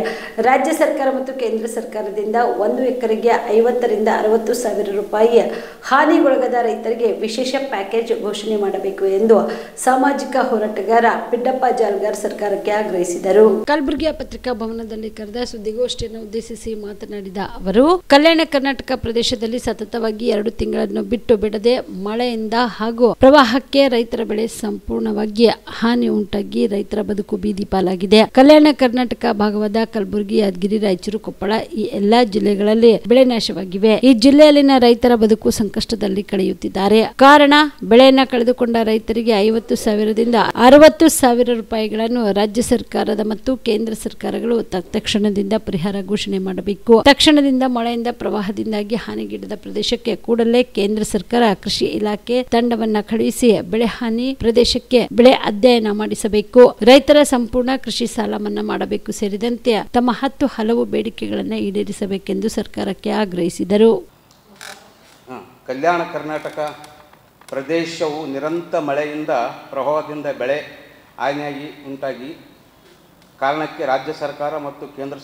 ರಾಜ್ಯ ಸರ್ಕಾರ ಮತ್ತು ಕೇಂದ್ರ ಸರ್ಕಾರದಿಂದ 1 ಎಕರೆಗೆ 50 ರಿಂದ 60 ಸಾವಿರ ರೂಪಾಯಿ ಹಾನಿಗೊಳಗಾದ ರೈತರಿಗೆ ವಿಶೇಷ ಪ್ಯಾಕೇಜ್ ಘೋಷಣೆ ಮಾಡಬೇಕು ಎಂದು ಸಾಮಾಜಿಕ ಹೋರಾಟಗಾರ ಪಿಡ್ಡಪ್ಪ ಜಾಲ್ಗಾರ್ ಸರ್ಕಾರಕ್ಕೆ ಆಗ್ರಹಿಸಿದರು. ಕಲಬುರಗಿಯ ಪತ್ರಿಕಾ ಭವನದಲ್ಲಿ ಕರೆದ ಸುದ್ದಿಗೋಷ್ಠಿಯನ್ನು ಉದ್ದೇಶಿಸಿ ಮಾತನಾಡಿದ ಅವರು, ಕಲ್ಯಾಣ ಕರ್ನಾಟಕ ಪ್ರದೇಶದಲ್ಲಿ ಸತತವಾಗಿ 2 ತಿಂಗಳನ್ನು ಬಿಟ್ಟು ಬಿಡದೆ ಮಳೆಯಿಂದ ಹಾಗೂ ಪ್ರವಾಹಕ್ಕೆ ರೈತರ ಬೆಳೆ ಸಂಪೂರ್ಣವಾಗಿ ಹಾನಿ ಉಂಟಾಗಿ ರೈತರ ಬದುಕು ಬೀದಿ ಪಾಲಾಗಿದೆ. ಕಲ್ಯಾಣ ಕರ್ನಾಟಕ ಭಾಗವಾದ ಕಲಬುರಗಿ, ಯಾದಗಿರಿ, ರಾಯಚೂರು, ಕೊಪ್ಪಳ ಈ ಎಲ್ಲಾ ಜಿಲ್ಲೆಗಳಲ್ಲಿ ಬೆಳೆ ನಾಶವಾಗಿವೆ. ಈ ಜಿಲ್ಲೆಯಲ್ಲಿನ ರೈತರ ಬದುಕು ಸಂಕಷ್ಟದಲ್ಲಿ ಕಳೆಯುತ್ತಿದ್ದಾರೆ. ಕಾರಣ ಬೆಳೆಯನ್ನ ಕಳೆದುಕೊಂಡ ರೈತರಿಗೆ 50 ಸಾವಿರದಿಂದ 60 ಸಾವಿರ ರೂಪಾಯಿಗಳನ್ನು ರಾಜ್ಯ ಸರ್ಕಾರದ ಮತ್ತು ಕೇಂದ್ರ ಸರ್ಕಾರಗಳು ತಕ್ಷಣದಿಂದ ಪರಿಹಾರ ಘೋಷಣೆ ಮಾಡಬೇಕು. ತಕ್ಷಣದಿಂದ ಮಳೆಯಿಂದ ಪ್ರವಾಹದಿಂದಾಗಿ ಹಾನಿಗೀಡದ ಪ್ರದೇಶಕ್ಕೆ ಕೂಡಲೇ ಕೇಂದ್ರ ಸರ್ಕಾರ ಕೃಷಿ ಇಲಾಖೆ ತಂಡವನ್ನ ಕಳುಹಿಸಿ ಬೆಳೆ ಹಾನಿ ಪ್ರದೇಶಕ್ಕೆ ಬೆಳೆ ಅಧ್ಯಯನ ಮಾಡಿಸಬೇಕು. ರೈತರ ಸಂಪೂರ್ಣ ಕೃಷಿ ಸಾಲ ಮನ್ನಾ ಮಾಡಬೇಕು ಸೇರಿದಂತೆ ತಮ್ಮ 10 ಹಲವು ಬೇಡಿಕೆಗಳನ್ನು ಈಡೇರಿಸಬೇಕೆಂದು ಸರ್ಕಾರಕ್ಕೆ ಆಗ್ರಹಿಸಿದರು. ಕಲ್ಯಾಣ ಕರ್ನಾಟಕ ಪ್ರದೇಶವು ನಿರಂತರ ಮಳೆಯಿಂದ ಪ್ರವಾಹದಿಂದ ಬೆಳೆ ಹಾನಿಯಾಗಿ ಉಂಟಾಗಿ ಕಾರಣಕ್ಕೆ ರಾಜ್ಯ ಸರ್ಕಾರ ಮತ್ತು ಕೇಂದ್ರ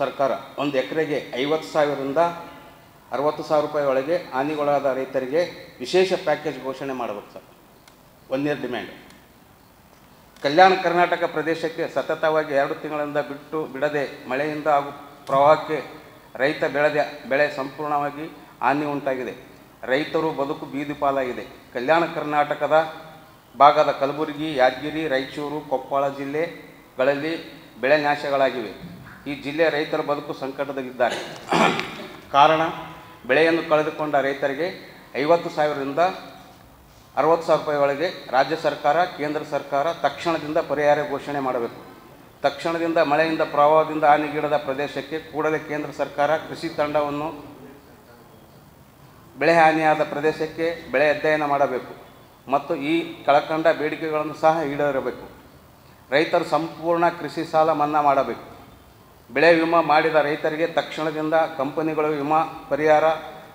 ಸರ್ಕಾರ 1 ಎಕರೆಗೆ 50 ಸಾವಿರದಿಂದ 60 ಸಾವಿರ ರೂಪಾಯಿ ಒಳಗೆ ಹಾನಿಗೊಳಗಾದ ರೈತರಿಗೆ ವಿಶೇಷ ಪ್ಯಾಕೇಜ್ ಘೋಷಣೆ ಮಾಡಬೇಕು sir. 1 year demand. Kalyana Karnataka ಪ್ರದೇಶಕ್ಕೆ ಸತತವಾಗಿ 2 ತಿಂಗಳಿಂದ ಬಿಡದೆ ಮಳೆಯಿಂದ ಹಾಗೂ ಪ್ರವಾಹಕ್ಕೆ ರೈತ ಬೆಳೆ ಸಂಪೂರ್ಣವಾಗಿ ಹಾನಿ ಉಂಟಾಗಿದೆ. ರೈತರು ಬದುಕು ಬೀದಿ ಪಾಲಾಗಿದೆ. ಕಲ್ಯಾಣ ಕರ್ನಾಟಕದ ಭಾಗದ ಕಲಬುರಗಿ, ಯಾದಗಿರಿ, ರಾಯಚೂರು, ಕೊಪ್ಪಳ ಜಿಲ್ಲೆಗಳಲ್ಲಿ ಬೆಳೆ ನಾಶಗಳಾಗಿವೆ. ಈ ಜಿಲ್ಲೆಯ ರೈತರ ಬದುಕು ಸಂಕಟದಲ್ಲಿದ್ದಾರೆ. ಕಾರಣ ಬೆಳೆಯನ್ನು ಕಳೆದುಕೊಂಡ ರೈತರಿಗೆ 50 ಸಾವಿರದಿಂದ 60 ಸಾವಿರ ರೂಪಾಯಿ ಒಳಗೆ ರಾಜ್ಯ ಸರ್ಕಾರ, ಕೇಂದ್ರ ಸರ್ಕಾರ ತಕ್ಷಣದಿಂದ ಪರಿಹಾರ ಘೋಷಣೆ ಮಾಡಬೇಕು. ತಕ್ಷಣದಿಂದ ಮಳೆಯಿಂದ ಪ್ರವಾಹದಿಂದ ಹಾನಿಗೀಡದ ಪ್ರದೇಶಕ್ಕೆ ಕೂಡಲೇ ಕೇಂದ್ರ ಸರ್ಕಾರ ಕೃಷಿ ತಂಡವನ್ನು ಬೆಳೆ ಹಾನಿಯಾದ ಪ್ರದೇಶಕ್ಕೆ ಬೆಳೆ ಅಧ್ಯಯನ ಮಾಡಬೇಕು ಮತ್ತು ಈ ಕೆಳಕಂಡ ಬೇಡಿಕೆಗಳನ್ನು ಸಹ ಈಡೇರಬೇಕು. ರೈತರು ಸಂಪೂರ್ಣ ಕೃಷಿ ಸಾಲ ಮನ್ನಾ ಮಾಡಬೇಕು. ಬೆಳೆ ವಿಮಾ ಮಾಡಿದ ರೈತರಿಗೆ ತಕ್ಷಣದಿಂದ ಕಂಪನಿಗಳು ವಿಮಾ ಪರಿಹಾರ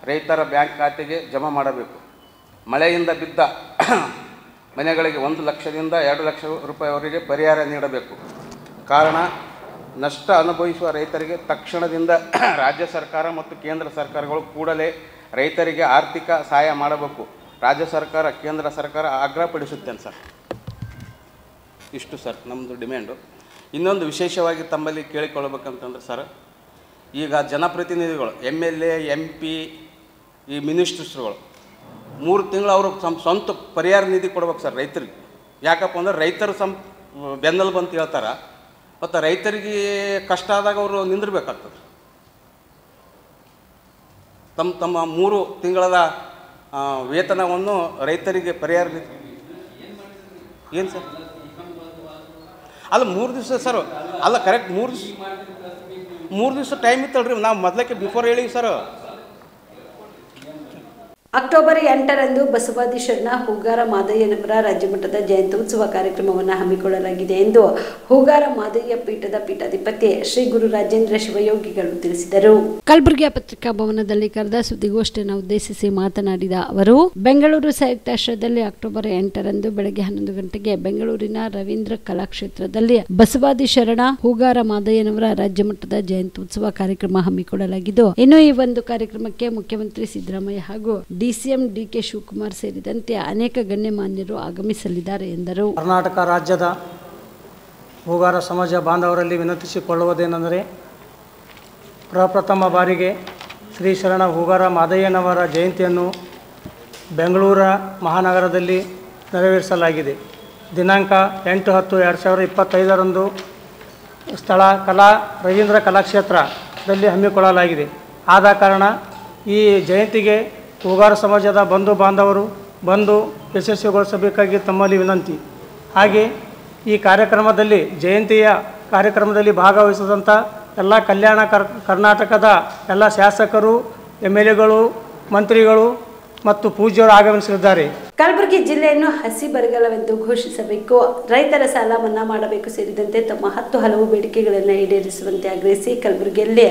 ರೈತರ ಬ್ಯಾಂಕ್ ಖಾತೆಗೆ ಜಮಾ ಮಾಡಬೇಕು. ಮಳೆಯಿಂದ ಬಿದ್ದ ಮನೆಗಳಿಗೆ 1 ಲಕ್ಷದಿಂದ 2 ಲಕ್ಷ ರೂಪಾಯಿವರೆಗೆ ಪರಿಹಾರ ನೀಡಬೇಕು. ಕಾರಣ ನಷ್ಟ ಅನುಭವಿಸುವ ರೈತರಿಗೆ ತಕ್ಷಣದಿಂದ ರಾಜ್ಯ ಸರ್ಕಾರ ಮತ್ತು ಕೇಂದ್ರ ಸರ್ಕಾರಗಳು ಕೂಡಲೇ ರೈತರಿಗೆ ಆರ್ಥಿಕ ಸಹಾಯ ಮಾಡಬೇಕು. ರಾಜ್ಯ ಸರ್ಕಾರ ಕೇಂದ್ರ ಸರ್ಕಾರ ಆಗ್ರಹಪಡಿಸುತ್ತೇನೆ ಸರ್. ಇಷ್ಟು ಸರ್ ನಮ್ಮದು ಡಿಮ್ಯಾಂಡು. ಇನ್ನೊಂದು ವಿಶೇಷವಾಗಿ ತಮ್ಮಲ್ಲಿ ಕೇಳಿಕೊಳ್ಳಬೇಕಂತಂದ್ರೆ ಸರ್, ಈಗ ಜನಪ್ರತಿನಿಧಿಗಳು MLA MP ಈ ಮಿನಿಸ್ಟರ್ಸ್ಗಳು 3 ತಿಂಗಳು ಅವರು ಸ್ವಂತ ಪರಿಹಾರ ನಿಧಿ ಕೊಡ್ಬೇಕು ಸರ್ ರೈತರಿಗೆ. ಯಾಕಪ್ಪ ಅಂದ್ರೆ ರೈತರು ಬೆನ್ನೆಲುಬು ಅಂತ ಹೇಳ್ತಾರೆ, ಮತ್ತು ರೈತರಿಗೆ ಕಷ್ಟ ಆದಾಗ ಅವರು ನಿಂದಿರ್ಬೇಕಾಗ್ತದೆ. ತಮ್ಮ 3 ತಿಂಗಳ ವೇತನವನ್ನು ರೈತರಿಗೆ ಪರಿಹಾರ ನಿಧಿ ಏನು ಸರ್? ಅಲ್ಲ 3 ದಿವಸ ಸರ್, ಅಲ್ಲ ಕರೆಕ್ಟ್ 3 ದಿವಸ ಟೈಮ್ ಇತ್ತಲ್ರಿ, ನಾವು ಮೊದಲಕ್ಕೆ ಬಿಫೋರ್ ಹೇಳಿ ಸರ್. ಅಕ್ಟೋಬರ್ 8ರಂದು ಬಸವಾದಿ ಶರಣ ಹೂಗಾರ ಮಾದಯ್ಯನವರ ರಾಜ್ಯಮಟ್ಟದ ಜಯಂತ್ಯುತ್ಸವ ಕಾರ್ಯಕ್ರಮವನ್ನು ಹಮ್ಮಿಕೊಳ್ಳಲಾಗಿದೆ ಎಂದು ಹೂಗಾರ ಮಾದಯ್ಯ ಪೀಠದ ಪೀಠಾಧಿಪತಿ ಶ್ರೀ ಗುರು ರಾಜೇಂದ್ರ ಶಿವಯೋಗಿಗಳು ತಿಳಿಸಿದರು. ಕಲಬುರಗಿಯ ಪತ್ರಿಕಾ ಭವನದಲ್ಲಿ ಕರೆದ ಸುದ್ದಿಗೋಷ್ಠಿಯನ್ನು ಉದ್ದೇಶಿಸಿ ಮಾತನಾಡಿದ ಅವರು, ಬೆಂಗಳೂರು ಸಂಯುಕ್ತಾಶ್ರಯದಲ್ಲಿ ಅಕ್ಟೋಬರ್ 8ರಂದು ಬೆಳಗ್ಗೆ 11 ಗಂಟೆಗೆ ಬೆಂಗಳೂರಿನ ರವೀಂದ್ರ ಕಲಾಕ್ಷೇತ್ರದಲ್ಲಿ ಬಸವಾದಿ ಶರಣ ಹೂಗಾರ ಮಾದಯ್ಯನವರ ರಾಜ್ಯಮಟ್ಟದ ಜಯಂತ್ಯುತ್ಸವ ಕಾರ್ಯಕ್ರಮ ಹಮ್ಮಿಕೊಳ್ಳಲಾಗಿದ್ದು, ಇನ್ನು ಈ ಒಂದು ಕಾರ್ಯಕ್ರಮಕ್ಕೆ ಮುಖ್ಯಮಂತ್ರಿ ಸಿದ್ದರಾಮಯ್ಯ ಹಾಗೂ DCM DK ಶಿವಕುಮಾರ್ ಸೇರಿದಂತೆ ಅನೇಕ ಗಣ್ಯಮಾನ್ಯರು ಆಗಮಿಸಲಿದ್ದಾರೆ ಎಂದರು. ಕರ್ನಾಟಕ ರಾಜ್ಯದ ಹೂಗಾರ ಸಮಾಜ ಬಾಂಧವರಲ್ಲಿ ವಿನಂತಿಸಿಕೊಳ್ಳುವುದೇನೆಂದರೆ, ಪ್ರಪ್ರಥಮ ಬಾರಿಗೆ ಶ್ರೀ ಶರಣ ಹೂಗಾರ ಮಾದಯ್ಯನವರ ಜಯಂತಿಯನ್ನು ಬೆಂಗಳೂರ ಮಹಾನಗರದಲ್ಲಿ ನೆರವೇರಿಸಲಾಗಿದೆ. ದಿನಾಂಕ 8/10/2025ರಂದು ಸ್ಥಳ ರವೀಂದ್ರ ಕಲಾಕ್ಷೇತ್ರದಲ್ಲಿ ಹಮ್ಮಿಕೊಳ್ಳಲಾಗಿದೆ. ಆದ ಕಾರಣ ಈ ಜಯಂತಿಗೆ ಹೂಗಾರ ಸಮಾಜದ ಬಂಧು ಬಾಂಧವರು ಬಂದು ಯಶಸ್ವಿಗೊಳಿಸಬೇಕಾಗಿ ತಮ್ಮಲ್ಲಿ ವಿನಂತಿ. ಹಾಗೆ ಈ ಕಾರ್ಯಕ್ರಮದಲ್ಲಿ ಜಯಂತಿಯ ಕಾರ್ಯಕ್ರಮದಲ್ಲಿ ಭಾಗವಹಿಸಿದಂಥ ಎಲ್ಲ ಕಲ್ಯಾಣ ಕರ್ನಾಟಕದ ಎಲ್ಲ ಶಾಸಕರು, MLAಗಳು, ಮಂತ್ರಿಗಳು ಮತ್ತು ಪೂಜ್ಯರು ಆಗಮಿಸಲಿದ್ದಾರೆ. ಕಲಬುರಗಿ ಜಿಲ್ಲೆಯನ್ನು ಹಸಿ ಬರಗಾಲವೆಂದು ಘೋಷಿಸಬೇಕು, ರೈತರ ಸಾಲ ಮನ್ನಾ ಮಾಡಬೇಕು ಸೇರಿದಂತೆ ತಮ್ಮ 10 ಹಲವು ಬೇಡಿಕೆಗಳನ್ನು ಈಡೇರಿಸುವಂತೆ ಆಗ್ರಹಿಸಿ ಕಲಬುರಗಿಯಲ್ಲಿ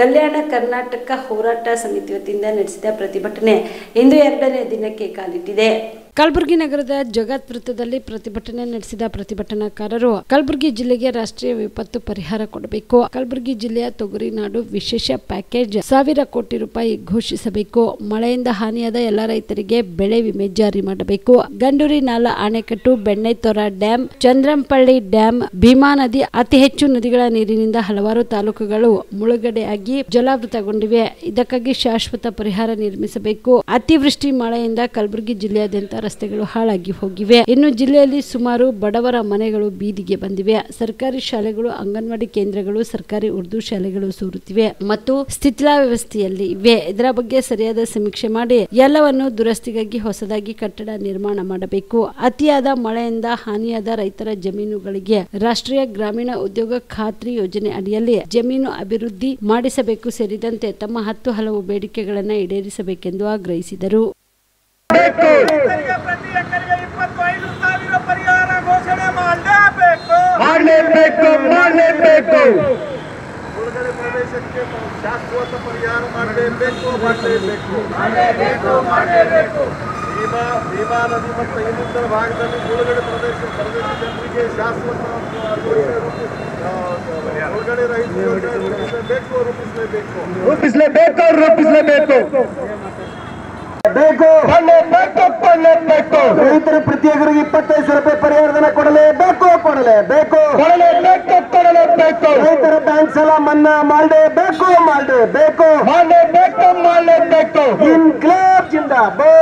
ಕಲ್ಯಾಣ ಕರ್ನಾಟಕ ಹೋರಾಟ ಸಮಿತಿ ವತಿಯಿಂದ ನಡೆಸಿದ ಪ್ರತಿಭಟನೆ ಇಂದು 2ನೇ ದಿನಕ್ಕೆ ಕಾಲಿಟ್ಟಿದೆ. ಕಲಬುರಗಿ ನಗರದ ಜಗತ್ ವೃತ್ತದಲ್ಲಿ ಪ್ರತಿಭಟನೆ ನಡೆಸಿದ ಪ್ರತಿಭಟನಾಕಾರರು ಕಲಬುರಗಿ ಜಿಲ್ಲೆಗೆ ರಾಷ್ಟ್ರೀಯ ವಿಪತ್ತು ಪರಿಹಾರ ಕೊಡಬೇಕು, ಕಲಬುರಗಿ ಜಿಲ್ಲೆಯ ತೊಗರಿನಾಡು ವಿಶೇಷ ಪ್ಯಾಕೇಜ್ 1000 ಕೋಟಿ ರೂಪಾಯಿ ಘೋಷಿಸಬೇಕು, ಮಳೆಯಿಂದ ಹಾನಿಯಾದ ಎಲ್ಲ ರೈತರಿಗೆ ಬೆಳೆ ವಿಮೆ ಜಾರಿ ಮಾಡಬೇಕು, ಗಂಡೂರಿ ನಾಲಾ ಅಣೆಕಟ್ಟು, ಬೆಣ್ಣೆತೊರ ಡ್ಯಾಂ, ಚಂದ್ರಂಪಳ್ಳಿ ಡ್ಯಾಂ, ಭೀಮಾ ನದಿ ಅತಿ ಹೆಚ್ಚು ನದಿಗಳ ನೀರಿನಿಂದ ಹಲವಾರು ತಾಲೂಕುಗಳು ಮುಳುಗಡೆಯಾಗಿ ಜಲಾವೃತಗೊಂಡಿವೆ. ಇದಕ್ಕಾಗಿ ಶಾಶ್ವತ ಪರಿಹಾರ ನಿರ್ಮಿಸಬೇಕು. ಅತಿವೃಷ್ಟಿ ಮಳೆಯಿಂದ ಕಲಬುರಗಿ ಜಿಲ್ಲೆಯಾದ್ಯಂತ ರಸ್ತೆಗಳು ಹಾಳಾಗಿ ಹೋಗಿವೆ. ಇನ್ನು ಜಿಲ್ಲೆಯಲ್ಲಿ ಸುಮಾರು ಬಡವರ ಮನೆಗಳು ಬೀದಿಗೆ ಬಂದಿವೆ. ಸರ್ಕಾರಿ ಶಾಲೆಗಳು, ಅಂಗನವಾಡಿ ಕೇಂದ್ರಗಳು, ಸರ್ಕಾರಿ ಉರ್ದು ಶಾಲೆಗಳು ಸೂರುತ್ತಿವೆ ಮತ್ತು ಸ್ಥಿತಿಲಾ ವ್ಯವಸ್ಥೆಯಲ್ಲಿ ಇವೆ. ಇದರ ಬಗ್ಗೆ ಸರಿಯಾದ ಸಮೀಕ್ಷೆ ಮಾಡಿ ಎಲ್ಲವನ್ನು ದುರಸ್ತಿಗಾಗಿ ಹೊಸದಾಗಿ ಕಟ್ಟಡ ನಿರ್ಮಾಣ ಮಾಡಬೇಕು. ಅತಿಯಾದ ಮಳೆಯಿಂದ ಹಾನಿಯಾದ ರೈತರ ಜಮೀನುಗಳಿಗೆ ರಾಷ್ಟ್ರೀಯ ಗ್ರಾಮೀಣ ಉದ್ಯೋಗ ಖಾತ್ರಿ ಯೋಜನೆ ಅಡಿಯಲ್ಲಿ ಜಮೀನು ಅಭಿವೃದ್ಧಿ ಮಾಡಿಸಬೇಕು ಸೇರಿದಂತೆ ತಮ್ಮ 10 ಹಲವು ಬೇಡಿಕೆಗಳನ್ನು ಈಡೇರಿಸಬೇಕೆಂದು ಆಗ್ರಹಿಸಿದರು. ರೈತರಿಗೆ ಪ್ರತಿ ಎಕರೆಗೆ 25,000 ಪರಿಹಾರ ಘೋಷಣೆ ಮಾಡಲೇಬೇಕು. ಮುಳುಗಡೆ ಪ್ರದೇಶಕ್ಕೆ ಶಾಶ್ವತ ಪರಿಹಾರ ಮಾಡಲೇಬೇಕು. ಭೀಮಾ ನದಿ ಮತ್ತು ಇನ್ನಿತರ ಭಾಗದಲ್ಲಿ ಮುಳುಗಡೆ ಪ್ರದೇಶ ಜನರಿಗೆ ಶಾಶ್ವತ ಮುಳುಗಡೆ ರಹಿತ ರೂಪಿಸಲೇಬೇಕು. ರೈತರ ಪ್ರತಿ ಎಕರೆಗೆ 25,000 ರೂಪಾಯಿ ಪರಿಹಾರಧನ ಕೊಡಲೇಬೇಕು. ರೈತರ ಬ್ಯಾಂಕ್ ಸಾಲ ಮನ್ನಾ ಮಾಡಲೇಬೇಕು. ಇನ್ಕ್ಲಾಬ್ ಜಿಂದಾಬಾದ್.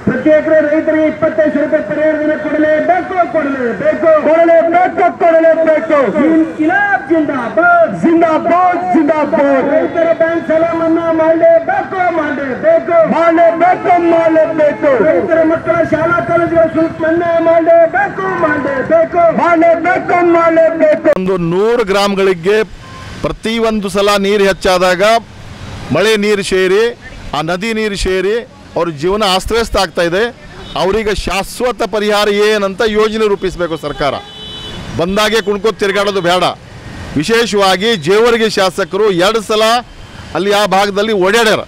ಪ್ರತಿ ಎಕರೆ ರೈತರಿಗೆ 25,000 ರೂಪಾಯಿ ಪರಿಹಾರಧನ ಕೊಡಲೇಬೇಕು. ಇನ್ಕ್ಲಾಬ್ ಜಿಂದಾಬಾದ್. ರೈತರ ಬ್ಯಾಂಕ್ ಸಾಲ ಮನ್ನಾ ಮಾಡಲೇಬೇಕು. ರೈತರ ಮಕ್ಕಳ ಶಾಲಾ ಕಾಲೇಜುಗಳ ಶುಲ್ಕ ಮನ್ನಾ ಮಾಡಲೇಬೇಕು. 100 ಗ್ರಾಮಗಳಿಗೆ ಪ್ರತಿ ಒಂದು ಸಲ ನೀರು ಹೆಚ್ಚಾದಾಗ ಮಳೆ ನೀರು ಸೇರಿ ಆ ನದಿ ನೀರು ಸೇರಿ ಅವ್ರ ಜೀವನ ಅಸ್ತವ್ಯಸ್ತ ಆಗ್ತಾ ಇದೆ. ಅವರಿಗೆ ಶಾಶ್ವತ ಪರಿಹಾರ ಏನಂತ ಯೋಜನೆ ರೂಪಿಸಬೇಕು ಸರ್ಕಾರ. ಬಂದಾಗೆ ಕುಣ್ಕೋತ ತಿರುಗಾಡೋದು ಬೇಡ. ವಿಶೇಷವಾಗಿ ಜೇವರ್ಗಿ ಶಾಸಕರು 2 ಸಲ ಅಲ್ಲಿ ಆ ಭಾಗದಲ್ಲಿ ಓಡಾಡ್ಯಾರ.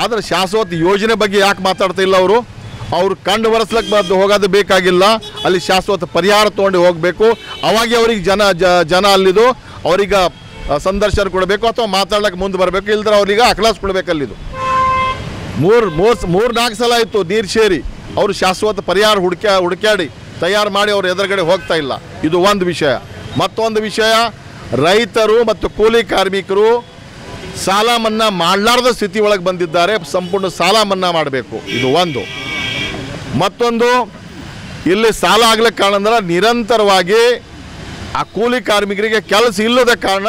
ಆದರೆ ಶಾಶ್ವತ ಯೋಜನೆ ಬಗ್ಗೆ ಯಾಕೆ ಮಾತಾಡ್ತಾ ಇಲ್ಲ ಅವರು ಕಂಡು ಬರೆಸ್ಲಿಕ್ಕೆ ಹೋಗೋದು ಬೇಕಾಗಿಲ್ಲ. ಅಲ್ಲಿ ಶಾಶ್ವತ ಪರಿಹಾರ ತೊಗೊಂಡು ಹೋಗಬೇಕು. ಅವಾಗೆ ಅವ್ರಿಗೆ ಜನ ಅಲ್ಲಿದು ಅವ್ರಿಗೆ ಸಂದರ್ಶನ ಕೊಡಬೇಕು ಅಥವಾ ಮಾತಾಡ್ಲಿಕ್ಕೆ ಮುಂದೆ ಬರಬೇಕು, ಇಲ್ದ್ರೆ ಅವ್ರಿಗೆ ಅಕ್ಲಾಸ್ ಕೊಡಬೇಕಲ್ಲಿದು. ಮೂರು ನಾಲ್ಕು ಸಲ ಆಯಿತು ನೀರು ಸೇರಿ ಅವರು ಶಾಶ್ವತ ಪರಿಹಾರ ಹುಡುಕ್ಯಾಡಿ ತಯಾರು ಮಾಡಿ ಅವ್ರ ಎದುರುಗಡೆ ಹೋಗ್ತಾ ಇಲ್ಲ. ಇದು ಒಂದು ವಿಷಯ. ಮತ್ತೊಂದು ವಿಷಯ, ರೈತರು ಮತ್ತು ಕೂಲಿ ಕಾರ್ಮಿಕರು ಸಾಲ ಮನ್ನಾ ಮಾಡಲಾರ್ದ ಸ್ಥಿತಿ ಒಳಗೆ ಬಂದಿದ್ದಾರೆ. ಸಂಪೂರ್ಣ ಸಾಲ ಮನ್ನಾ ಮಾಡಬೇಕು, ಇದು ಒಂದು. ಮತ್ತೊಂದು, ಇಲ್ಲಿ ಸಾಲ ಆಗ್ಲಿಕ್ಕೆ ಕಾರಣ ಅಂದ್ರೆ ನಿರಂತರವಾಗಿ ಆ ಕೂಲಿ ಕಾರ್ಮಿಕರಿಗೆ ಕೆಲಸ ಇಲ್ಲದ ಕಾರಣ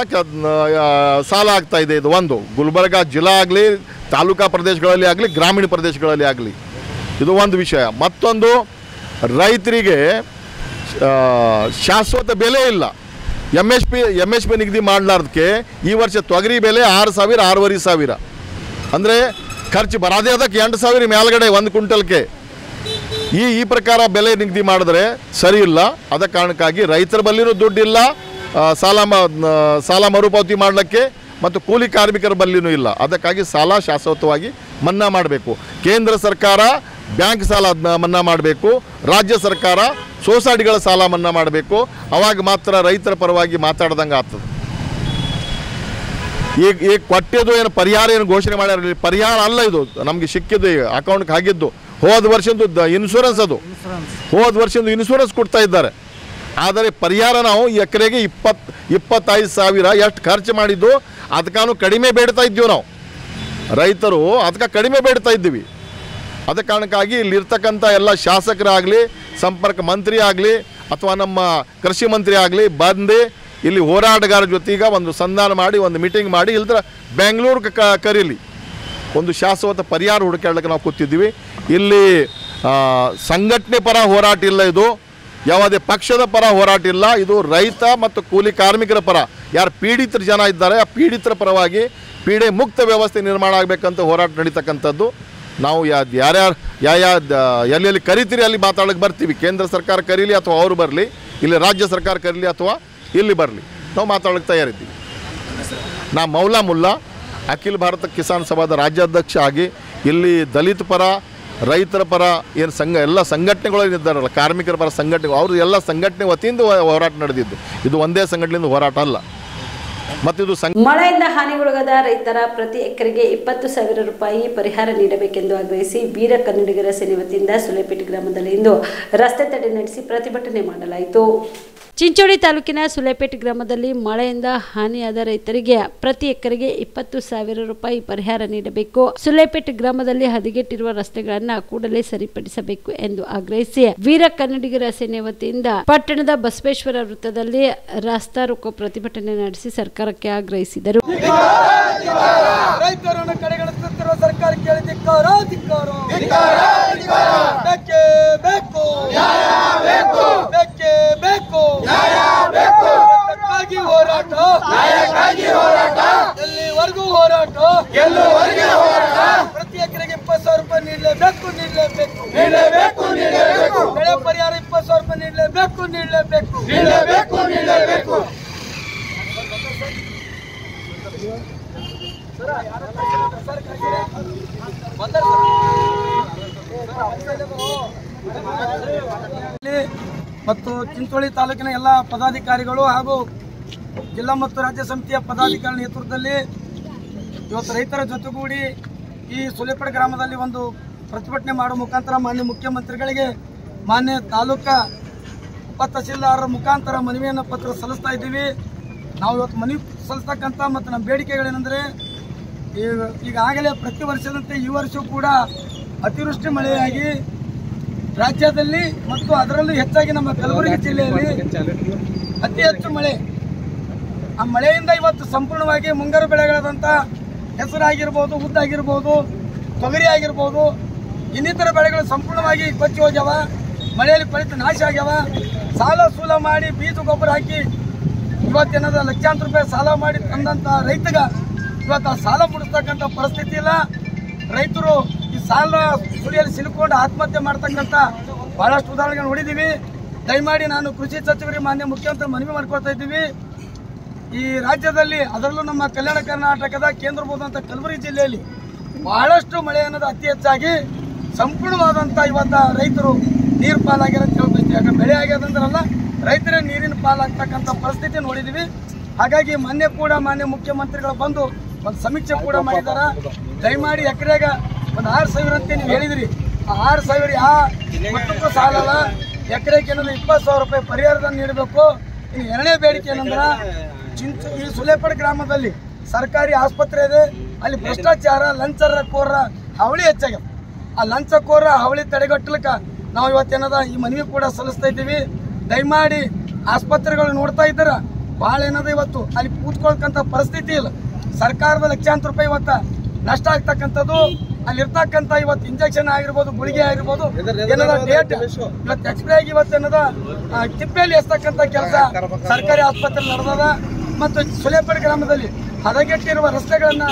ಸಾಲ ಆಗ್ತಾ ಇದೆ. ಇದು ಒಂದು. ಗುಲ್ಬರ್ಗ ಜಿಲ್ಲಾ ಆಗಲಿ, ತಾಲೂಕಾ ಪ್ರದೇಶಗಳಲ್ಲಿ ಆಗಲಿ, ಗ್ರಾಮೀಣ ಪ್ರದೇಶಗಳಲ್ಲಿ ಆಗಲಿ, ಇದು ಒಂದು ವಿಷಯ. ಮತ್ತೊಂದು, ರೈತರಿಗೆ ಶಾಶ್ವತ ಬೆಲೆ ಇಲ್ಲ. ಎಮ್ ಎಸ್ ಪಿ ನಿಗದಿ ಮಾಡಲಾರ್ದಕ್ಕೆ ಈ ವರ್ಷ ತೊಗರಿ ಬೆಲೆ 6,000 6,500 ಅಂದರೆ ಖರ್ಚು ಬರೋದೇ ಅದಕ್ಕೆ 8,000 ಮೇಲ್ಗಡೆ ಒಂದು ಕ್ವಿಂಟಲ್ಗೆ. ಈ ಪ್ರಕಾರ ಬೆಲೆ ನಿಗದಿ ಮಾಡಿದ್ರೆ ಸರಿ ಇಲ್ಲ. ಅದ ಕಾರಣಕ್ಕಾಗಿ ರೈತರ ಬಲ್ಲಿನೂ ದುಡ್ಡಿಲ್ಲ ಸಾಲ ಮರುಪಾವತಿ ಮಾಡಲಿಕ್ಕೆ, ಮತ್ತು ಕೂಲಿ ಕಾರ್ಮಿಕರ ಬಲ್ಲಿನೂ ಇಲ್ಲ. ಅದಕ್ಕಾಗಿ ಸಾಲ ಶಾಶ್ವತವಾಗಿ ಮನ್ನಾ ಮಾಡಬೇಕು. ಕೇಂದ್ರ ಸರ್ಕಾರ ಬ್ಯಾಂಕ್ ಸಾಲ ಮನ್ನಾ ಮಾಡಬೇಕು, ರಾಜ್ಯ ಸರ್ಕಾರ ಸೊಸೈಟಿಗಳ ಸಾಲ ಮನ್ನಾ ಮಾಡಬೇಕು. ಅವಾಗ ಮಾತ್ರ ರೈತರ ಪರವಾಗಿ ಮಾತಾಡ್ದಂಗೆ ಆಗ್ತದೆ. ಈಗ ಕೊಟ್ಟಿದ್ದು ಏನು ಪರಿಹಾರ ಏನು ಘೋಷಣೆ ಮಾಡ್ಯಾರ, ಪರಿಹಾರ ಅಲ್ಲ ಇದು. ನಮಗೆ ಸಿಕ್ಕಿದ್ದು ಈಗ ಅಕೌಂಟ್ಗೆ ಆಗಿದ್ದು ಹೋದ ವರ್ಷದ ಇನ್ಶೂರೆನ್ಸ್, ಅದು ಹೋದ ವರ್ಷದ ಇನ್ಶೂರೆನ್ಸ್ ಕೊಡ್ತಾ ಇದ್ದಾರೆ. ಆದರೆ ಪರಿಹಾರ ನಾವು ಎಕರೆಗೆ 25,000 ಎಷ್ಟು ಖರ್ಚು ಮಾಡಿದ್ದು ಅದಕ್ಕೂ ಕಡಿಮೆ ಬೇಡ್ತಾ ಇದ್ದೀವಿ ನಾವು. ರೈತರು ಅದಕ್ಕೆ ಕಡಿಮೆ ಬೇಡ್ತಾ ಇದ್ದೀವಿ. ಅದ ಕಾರಣಕ್ಕಾಗಿ ಇಲ್ಲಿರ್ತಕ್ಕಂಥ ಎಲ್ಲ ಶಾಸಕರಾಗಲಿ, ಸಂಪರ್ಕ ಮಂತ್ರಿ ಆಗಲಿ, ಅಥವಾ ನಮ್ಮ ಕೃಷಿ ಮಂತ್ರಿ ಆಗಲಿ ಬಂದು ಇಲ್ಲಿ ಹೋರಾಟಗಾರರ ಜೊತೆಗೆ ಒಂದು ಸಂಧಾನ ಮಾಡಿ ಒಂದು ಮೀಟಿಂಗ್ ಮಾಡಿ, ಇಲ್ದ್ರೆ ಬೆಂಗಳೂರಿಗೆ ಕರೀಲಿ, ಒಂದು ಶಾಶ್ವತ ಪರಿಹಾರ ಹುಡುಕಾಡಲಿಕ್ಕೆ ನಾವು ಕೂತಿದ್ದೀವಿ. ಇಲ್ಲಿ ಸಂಘಟನೆ ಪರ ಹೋರಾಟ ಇಲ್ಲ, ಇದು ಯಾವುದೇ ಪಕ್ಷದ ಪರ ಹೋರಾಟ ಇಲ್ಲ. ಇದು ರೈತ ಮತ್ತು ಕೂಲಿ ಕಾರ್ಮಿಕರ ಪರ, ಯಾರು ಪೀಡಿತರ ಜನ ಇದ್ದಾರೆ ಆ ಪೀಡಿತರ ಪರವಾಗಿ ಪೀಡೆ ಮುಕ್ತ ವ್ಯವಸ್ಥೆ ನಿರ್ಮಾಣ ಆಗಬೇಕಂತ ಹೋರಾಟ ನಡೀತಕ್ಕಂಥದ್ದು. ನಾವು ಯಾರ್ಯಾರು ಎಲ್ಲೆಲ್ಲಿ ಕರಿತೀರಿ ಅಲ್ಲಿ ಮಾತಾಡೋಕ್ಕೆ ಬರ್ತೀವಿ. ಕೇಂದ್ರ ಸರ್ಕಾರ ಕರೀಲಿ ಅಥವಾ ಅವರು ಬರಲಿ, ಇಲ್ಲಿ ರಾಜ್ಯ ಸರ್ಕಾರ ಕರೀಲಿ ಅಥವಾ ಇಲ್ಲಿ ಬರಲಿ, ನಾವು ಮಾತಾಡೋಕ್ಕೆ ತಯಾರಿದ್ದೀವಿ. ನಾ ಮೌಲಾ ಮುಲ್ಲಾ, ಅಖಿಲ ಭಾರತ ಕಿಸಾನ್ ಸಭಾದ ರಾಜ್ಯಾಧ್ಯಕ್ಷ ಆಗಿ ಇಲ್ಲಿ ದಲಿತ ಪರ, ರೈತರ ಪರ ಏನು ಎಲ್ಲ ಸಂಘಟನೆಗಳು ಇದ್ದಾರಲ್ಲ, ಕಾರ್ಮಿಕರ ಪರ ಸಂಘಟನೆಗಳು, ಅವರು ಎಲ್ಲ ಸಂಘಟನೆ ವತಿಯಿಂದ ಹೋರಾಟ ನಡೆದಿದ್ದು. ಇದು ಒಂದೇ ಸಂಘಟನೆಯಿಂದ ಹೋರಾಟ ಅಲ್ಲ. ಮತ್ತಿದು ಮಳೆಯಿಂದ ಹಾನಿಗೊಳಗಾದ ರೈತರ ಪ್ರತಿ ಎಕರೆಗೆ 20,000 ರೂಪಾಯಿ ಪರಿಹಾರ ನೀಡಬೇಕೆಂದು ಆಗ್ರಹಿಸಿ ವೀರ ಕನ್ನಡಿಗರ ಸೇನೆ ವತಿಯಿಂದ ಸುಲೇಪೇಟೆ ಗ್ರಾಮದಲ್ಲಿ ಇಂದು ರಸ್ತೆ ತಡೆ ನಡೆಸಿ ಪ್ರತಿಭಟನೆ ಮಾಡಲಾಯಿತು. ಚಿಂಚೋಳಿ ತಾಲೂಕಿನ ಸುಲೇಪೇಟೆ ಗ್ರಾಮದಲ್ಲಿ ಮಳೆಯಿಂದ ಹಾನಿಯಾದ ರೈತರಿಗೆ ಪ್ರತಿ ಎಕರೆಗೆ 20,000 ರೂಪಾಯಿ ಪರಿಹಾರ ನೀಡಬೇಕು. ಸುಲೇಪೇಟೆ ಗ್ರಾಮದಲ್ಲಿ ಹದಗೆಟ್ಟಿರುವ ರಸ್ತೆಗಳನ್ನು ಕೂಡಲೇ ಸರಿಪಡಿಸಬೇಕು ಎಂದು ಆಗ್ರಹಿಸಿ ವೀರ ಕನ್ನಡಿಗರ ಸೇನೆ ವತಿಯಿಂದ ಪಟ್ಟಣದ ಬಸವೇಶ್ವರ ವೃತ್ತದಲ್ಲಿ ರಾಸ್ತಾ ರೋಕೋ ಪ್ರತಿಭಟನೆ ನಡೆಸಿ ಸರ್ಕಾರಕ್ಕೆ ಆಗ್ರಹಿಸಿದರು. ರೈತರನ್ನು ಕಡೆಗಣಿಸುತ್ತಿರುವ ಸರ್ಕಾರಕ್ಕೆ ಧಿಕ್ಕಾರ, ಧಿಕ್ಕಾರ, ಬೇಕೇ ಬೇಕು, ಬೇಕೇ ಬೇಕು, ನ್ಯಾಯಕ್ಕಾಗಿ ಹೋರಾಟ, ಎಲ್ಲಿವರೆಗೂ ಹೋರಾಟ, ಪ್ರತಿ ಎಕರೆಗೆ 20,000 ರೂಪಾಯಿ ನೀಡಲೇಬೇಕು, ಬೆಳೆ ಪರಿಹಾರ 20,000 ರೂಪಾಯಿ ನೀಡಲೇಬೇಕು. ಮತ್ತು ಚಿಂಚೋಳಿ ತಾಲೂಕಿನ ಎಲ್ಲ ಪದಾಧಿಕಾರಿಗಳು ಹಾಗೂ ಜಿಲ್ಲಾ ಮತ್ತು ರಾಜ್ಯ ಸಮಿತಿಯ ಪದಾಧಿಕಾರಿ ನೇತೃತ್ವದಲ್ಲಿ ಇವತ್ತು ರೈತರ ಜೊತೆಗೂಡಿ ಈ ಸುಲೇಪೇಟೆ ಗ್ರಾಮದಲ್ಲಿ ಒಂದು ಪ್ರತಿಭಟನೆ ಮಾಡುವ ಮುಖಾಂತರ ಮಾನ್ಯ ಮುಖ್ಯಮಂತ್ರಿಗಳಿಗೆ, ಮಾನ್ಯ ತಾಲೂಕಾ ಉಪ ತಹಸೀಲ್ದಾರರ ಮುಖಾಂತರ ಮನವಿಯನ್ನು ಪತ್ರ ಸಲ್ಲಿಸ್ತಾ ಇದ್ದೀವಿ. ನಾವು ಇವತ್ತು ಮನವಿ ಸಲ್ಲಿಸ್ತಕ್ಕಂಥ ಮತ್ತು ನಮ್ಮ ಬೇಡಿಕೆಗಳೇನೆಂದರೆ, ಈಗಾಗಲೇ ಪ್ರತಿ ವರ್ಷದಂತೆ ಈ ವರ್ಷವೂ ಕೂಡ ಅತಿವೃಷ್ಟಿ ಮಳೆಯಾಗಿ ರಾಜ್ಯದಲ್ಲಿ ಮತ್ತು ಅದರಲ್ಲೂ ಹೆಚ್ಚಾಗಿ ನಮ್ಮ ಕಲಬುರಗಿ ಜಿಲ್ಲೆಯಲ್ಲಿ ಅತಿ ಹೆಚ್ಚು ಮಳೆ. ಆ ಮಳೆಯಿಂದ ಇವತ್ತು ಸಂಪೂರ್ಣವಾಗಿ ಮುಂಗಾರು ಬೆಳೆಗಳಾದಂಥ ಹೆಸರಾಗಿರ್ಬೋದು, ಉದ್ದಾಗಿರ್ಬೋದು, ತೊಗರಿ ಆಗಿರ್ಬೋದು, ಇನ್ನಿತರ ಬೆಳೆಗಳು ಸಂಪೂರ್ಣವಾಗಿ ಕೊಚ್ಚಿ ಹೋಗ್ಯಾವ. ಮಳೆಯಲ್ಲಿ ಕೊಳೆತು ನಾಶ ಆಗ್ಯಾವ. ಸಾಲ ಸೂಲ ಮಾಡಿ ಬೀಜ ಗೊಬ್ಬರ ಹಾಕಿ ಇವತ್ತೇನಾದ ಲಕ್ಷಾಂತರ ರೂಪಾಯಿ ಸಾಲ ಮಾಡಿ ತಂದಂಥ ರೈತಗ ಇವತ್ತು ಆ ಸಾಲ ಮುಡಿಸ್ತಕ್ಕಂಥ ಪರಿಸ್ಥಿತಿ ಇಲ್ಲ. ರೈತರು ಈ ಸಾಲ ಸುಳಿಯಲ್ಲಿ ಸಿಲುಕೊಂಡು ಆತ್ಮಹತ್ಯೆ ಮಾಡ್ತಕ್ಕಂಥ ಬಹಳಷ್ಟು ಉದಾಹರಣೆಗಳು ನೋಡಿದ್ದೀವಿ. ದಯಮಾಡಿ ನಾನು ಕೃಷಿ ಸಚಿವರಿಗೆ, ಮಾನ್ಯ ಮುಖ್ಯಮಂತ್ರಿ ಮನವಿ ಮಾಡ್ಕೊಳ್ತಾ ಇದ್ದೀವಿ. ಈ ರಾಜ್ಯದಲ್ಲಿ ಅದರಲ್ಲೂ ನಮ್ಮ ಕಲ್ಯಾಣ ಕರ್ನಾಟಕದ ಕೇಂದ್ರಭೂತ ಕಲಬುರಗಿ ಜಿಲ್ಲೆಯಲ್ಲಿ ಬಹಳಷ್ಟು ಮಳೆ ಅನ್ನೋದು ಅತಿ ಹೆಚ್ಚಾಗಿ ಸಂಪೂರ್ಣವಾದಂಥ ಇವತ್ತು ರೈತರು ನೀರು ಪಾಲಾಗ್ಯಾರ ಅಂತ ಹೇಳ್ಬೇಕು. ಯಾಕಂದ್ರೆ ಬೆಳೆ ಆಗ್ಯದಂದ್ರಲ್ಲ, ರೈತರೇ ನೀರಿನ ಪಾಲಾಗ್ತಕ್ಕಂಥ ಪರಿಸ್ಥಿತಿ ನೋಡಿದ್ದೀವಿ. ಹಾಗಾಗಿ ಮೊನ್ನೆ ಕೂಡ ಮಾನ್ಯ ಮುಖ್ಯಮಂತ್ರಿಗಳು ಬಂದು ಒಂದು ಸಮೀಕ್ಷೆ ಕೂಡ ಮಾಡಿದ್ದಾರೆ. ದಯಮಾಡಿ ಎಕರೆಗ ಒಂದು 6,000 ಅಂತ ನೀವು ಹೇಳಿದ್ರಿ. ಆ 6,000 ಮಟ್ಟಕ್ಕೂ ಸಾಲಲ್ಲ. ಎಕರೆಗೆ ಏನಂದ್ರೆ 20,000 ರೂಪಾಯಿ ಪರಿಹಾರವನ್ನು ನೀಡಬೇಕು. ಇನ್ನು ಎರಡನೇ ಬೇಡಿಕೆ ಏನಂದ್ರೆ ಈ ಸುಲೇಪಡ್ ಗ್ರಾಮದಲ್ಲಿ ಸರ್ಕಾರಿ ಆಸ್ಪತ್ರೆ ಇದೆ. ಅಲ್ಲಿ ಭ್ರಷ್ಟಾಚಾರ ಲಂಚಕೋರ ಹಾವಳಿ ಹೆಚ್ಚಾಗ್ಯದ. ಆ ಲಂಚಕೋರ ಹಾವಳಿ ತಡೆಗಟ್ಟಲಿಕ್ಕೆ ನಾವು ಇವತ್ತೇನದ ಈ ಮನವಿ ಕೂಡ ಸಲ್ಲಿಸ್ತಾ ಇದ್ದೀವಿ. ದಯಮಾಡಿ ಆಸ್ಪತ್ರೆಗಳು ನೋಡ್ತಾ ಇದ್ದಾರೆ ಭಾಳ ಏನದ ಇವತ್ತು ಅಲ್ಲಿ ಕೂತ್ಕೊಳ್ಕಂತ ಪರಿಸ್ಥಿತಿ ಇಲ್ಲ. ಸರ್ಕಾರದ ಲಕ್ಷಾಂತರ ರೂಪಾಯಿ ಇವತ್ತು ನಷ್ಟ ಆಗ್ತಕ್ಕಂಥದ್ದು. ಅಲ್ಲಿರ್ತಕ್ಕಂಥ ಇವತ್ತು ಇಂಜೆಕ್ಷನ್ ಆಗಿರ್ಬೋದು, ಗುಳಿಗೆ ಆಗಿರ್ಬೋದು, ಏನದ ಡೇಟ್ ಇವತ್ತು ಎಕ್ಸ್ಪ್ರೇ ಆಗಿ ಇವತ್ತು ಏನದ ತಿಪ್ಪೆಯಲ್ಲಿ ಎಸ್ತಕ್ಕಂಥ ಕೆಲಸ ಸರ್ಕಾರಿ ಆಸ್ಪತ್ರೆ ನಡೆದದ. ಮತ್ತು ಸುಲೇಪಡ್ ಗ್ರಾಮದಲ್ಲಿ ಹದಗೆಟ್ಟಿರುವ ರಸ್ತೆಗಳನ್ನು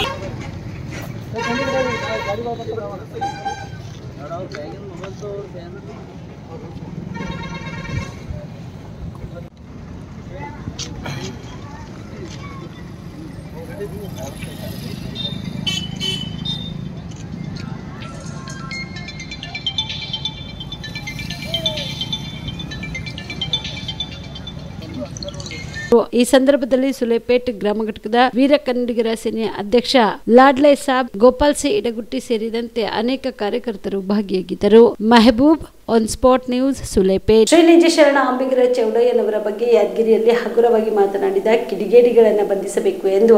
ಈ ಸಂದರ್ಭದಲ್ಲಿ ಸುಲೇಪೇಟ್ ಗ್ರಾಮ ಘಟಕದ ವೀರ ಕನ್ನಡಿಗರ ಸೇನೆಯ ಅಧ್ಯಕ್ಷ ಲಾಡ್ಲೆ ಸಾಬ್, ಗೋಪಾಲ್ ಸಿ ಇಡಗುಟ್ಟಿ ಸೇರಿದಂತೆ ಅನೇಕ ಕಾರ್ಯಕರ್ತರು ಭಾಗಿಯಾಗಿದ್ದರು. Mehboob, on spot news, Sulepet. Shri ನಿಜ ಶರಣ ಅಂಬಿಗರ ಚೌಡಯ್ಯನವರ ಬಗ್ಗೆ ಯಾದಗಿರಿಯಲ್ಲಿ ಹಗುರವಾಗಿ ಮಾತನಾಡಿದ ಕಿಡಿಗೇಡಿಗಳನ್ನು ಬಂಧಿಸಬೇಕು ಎಂದು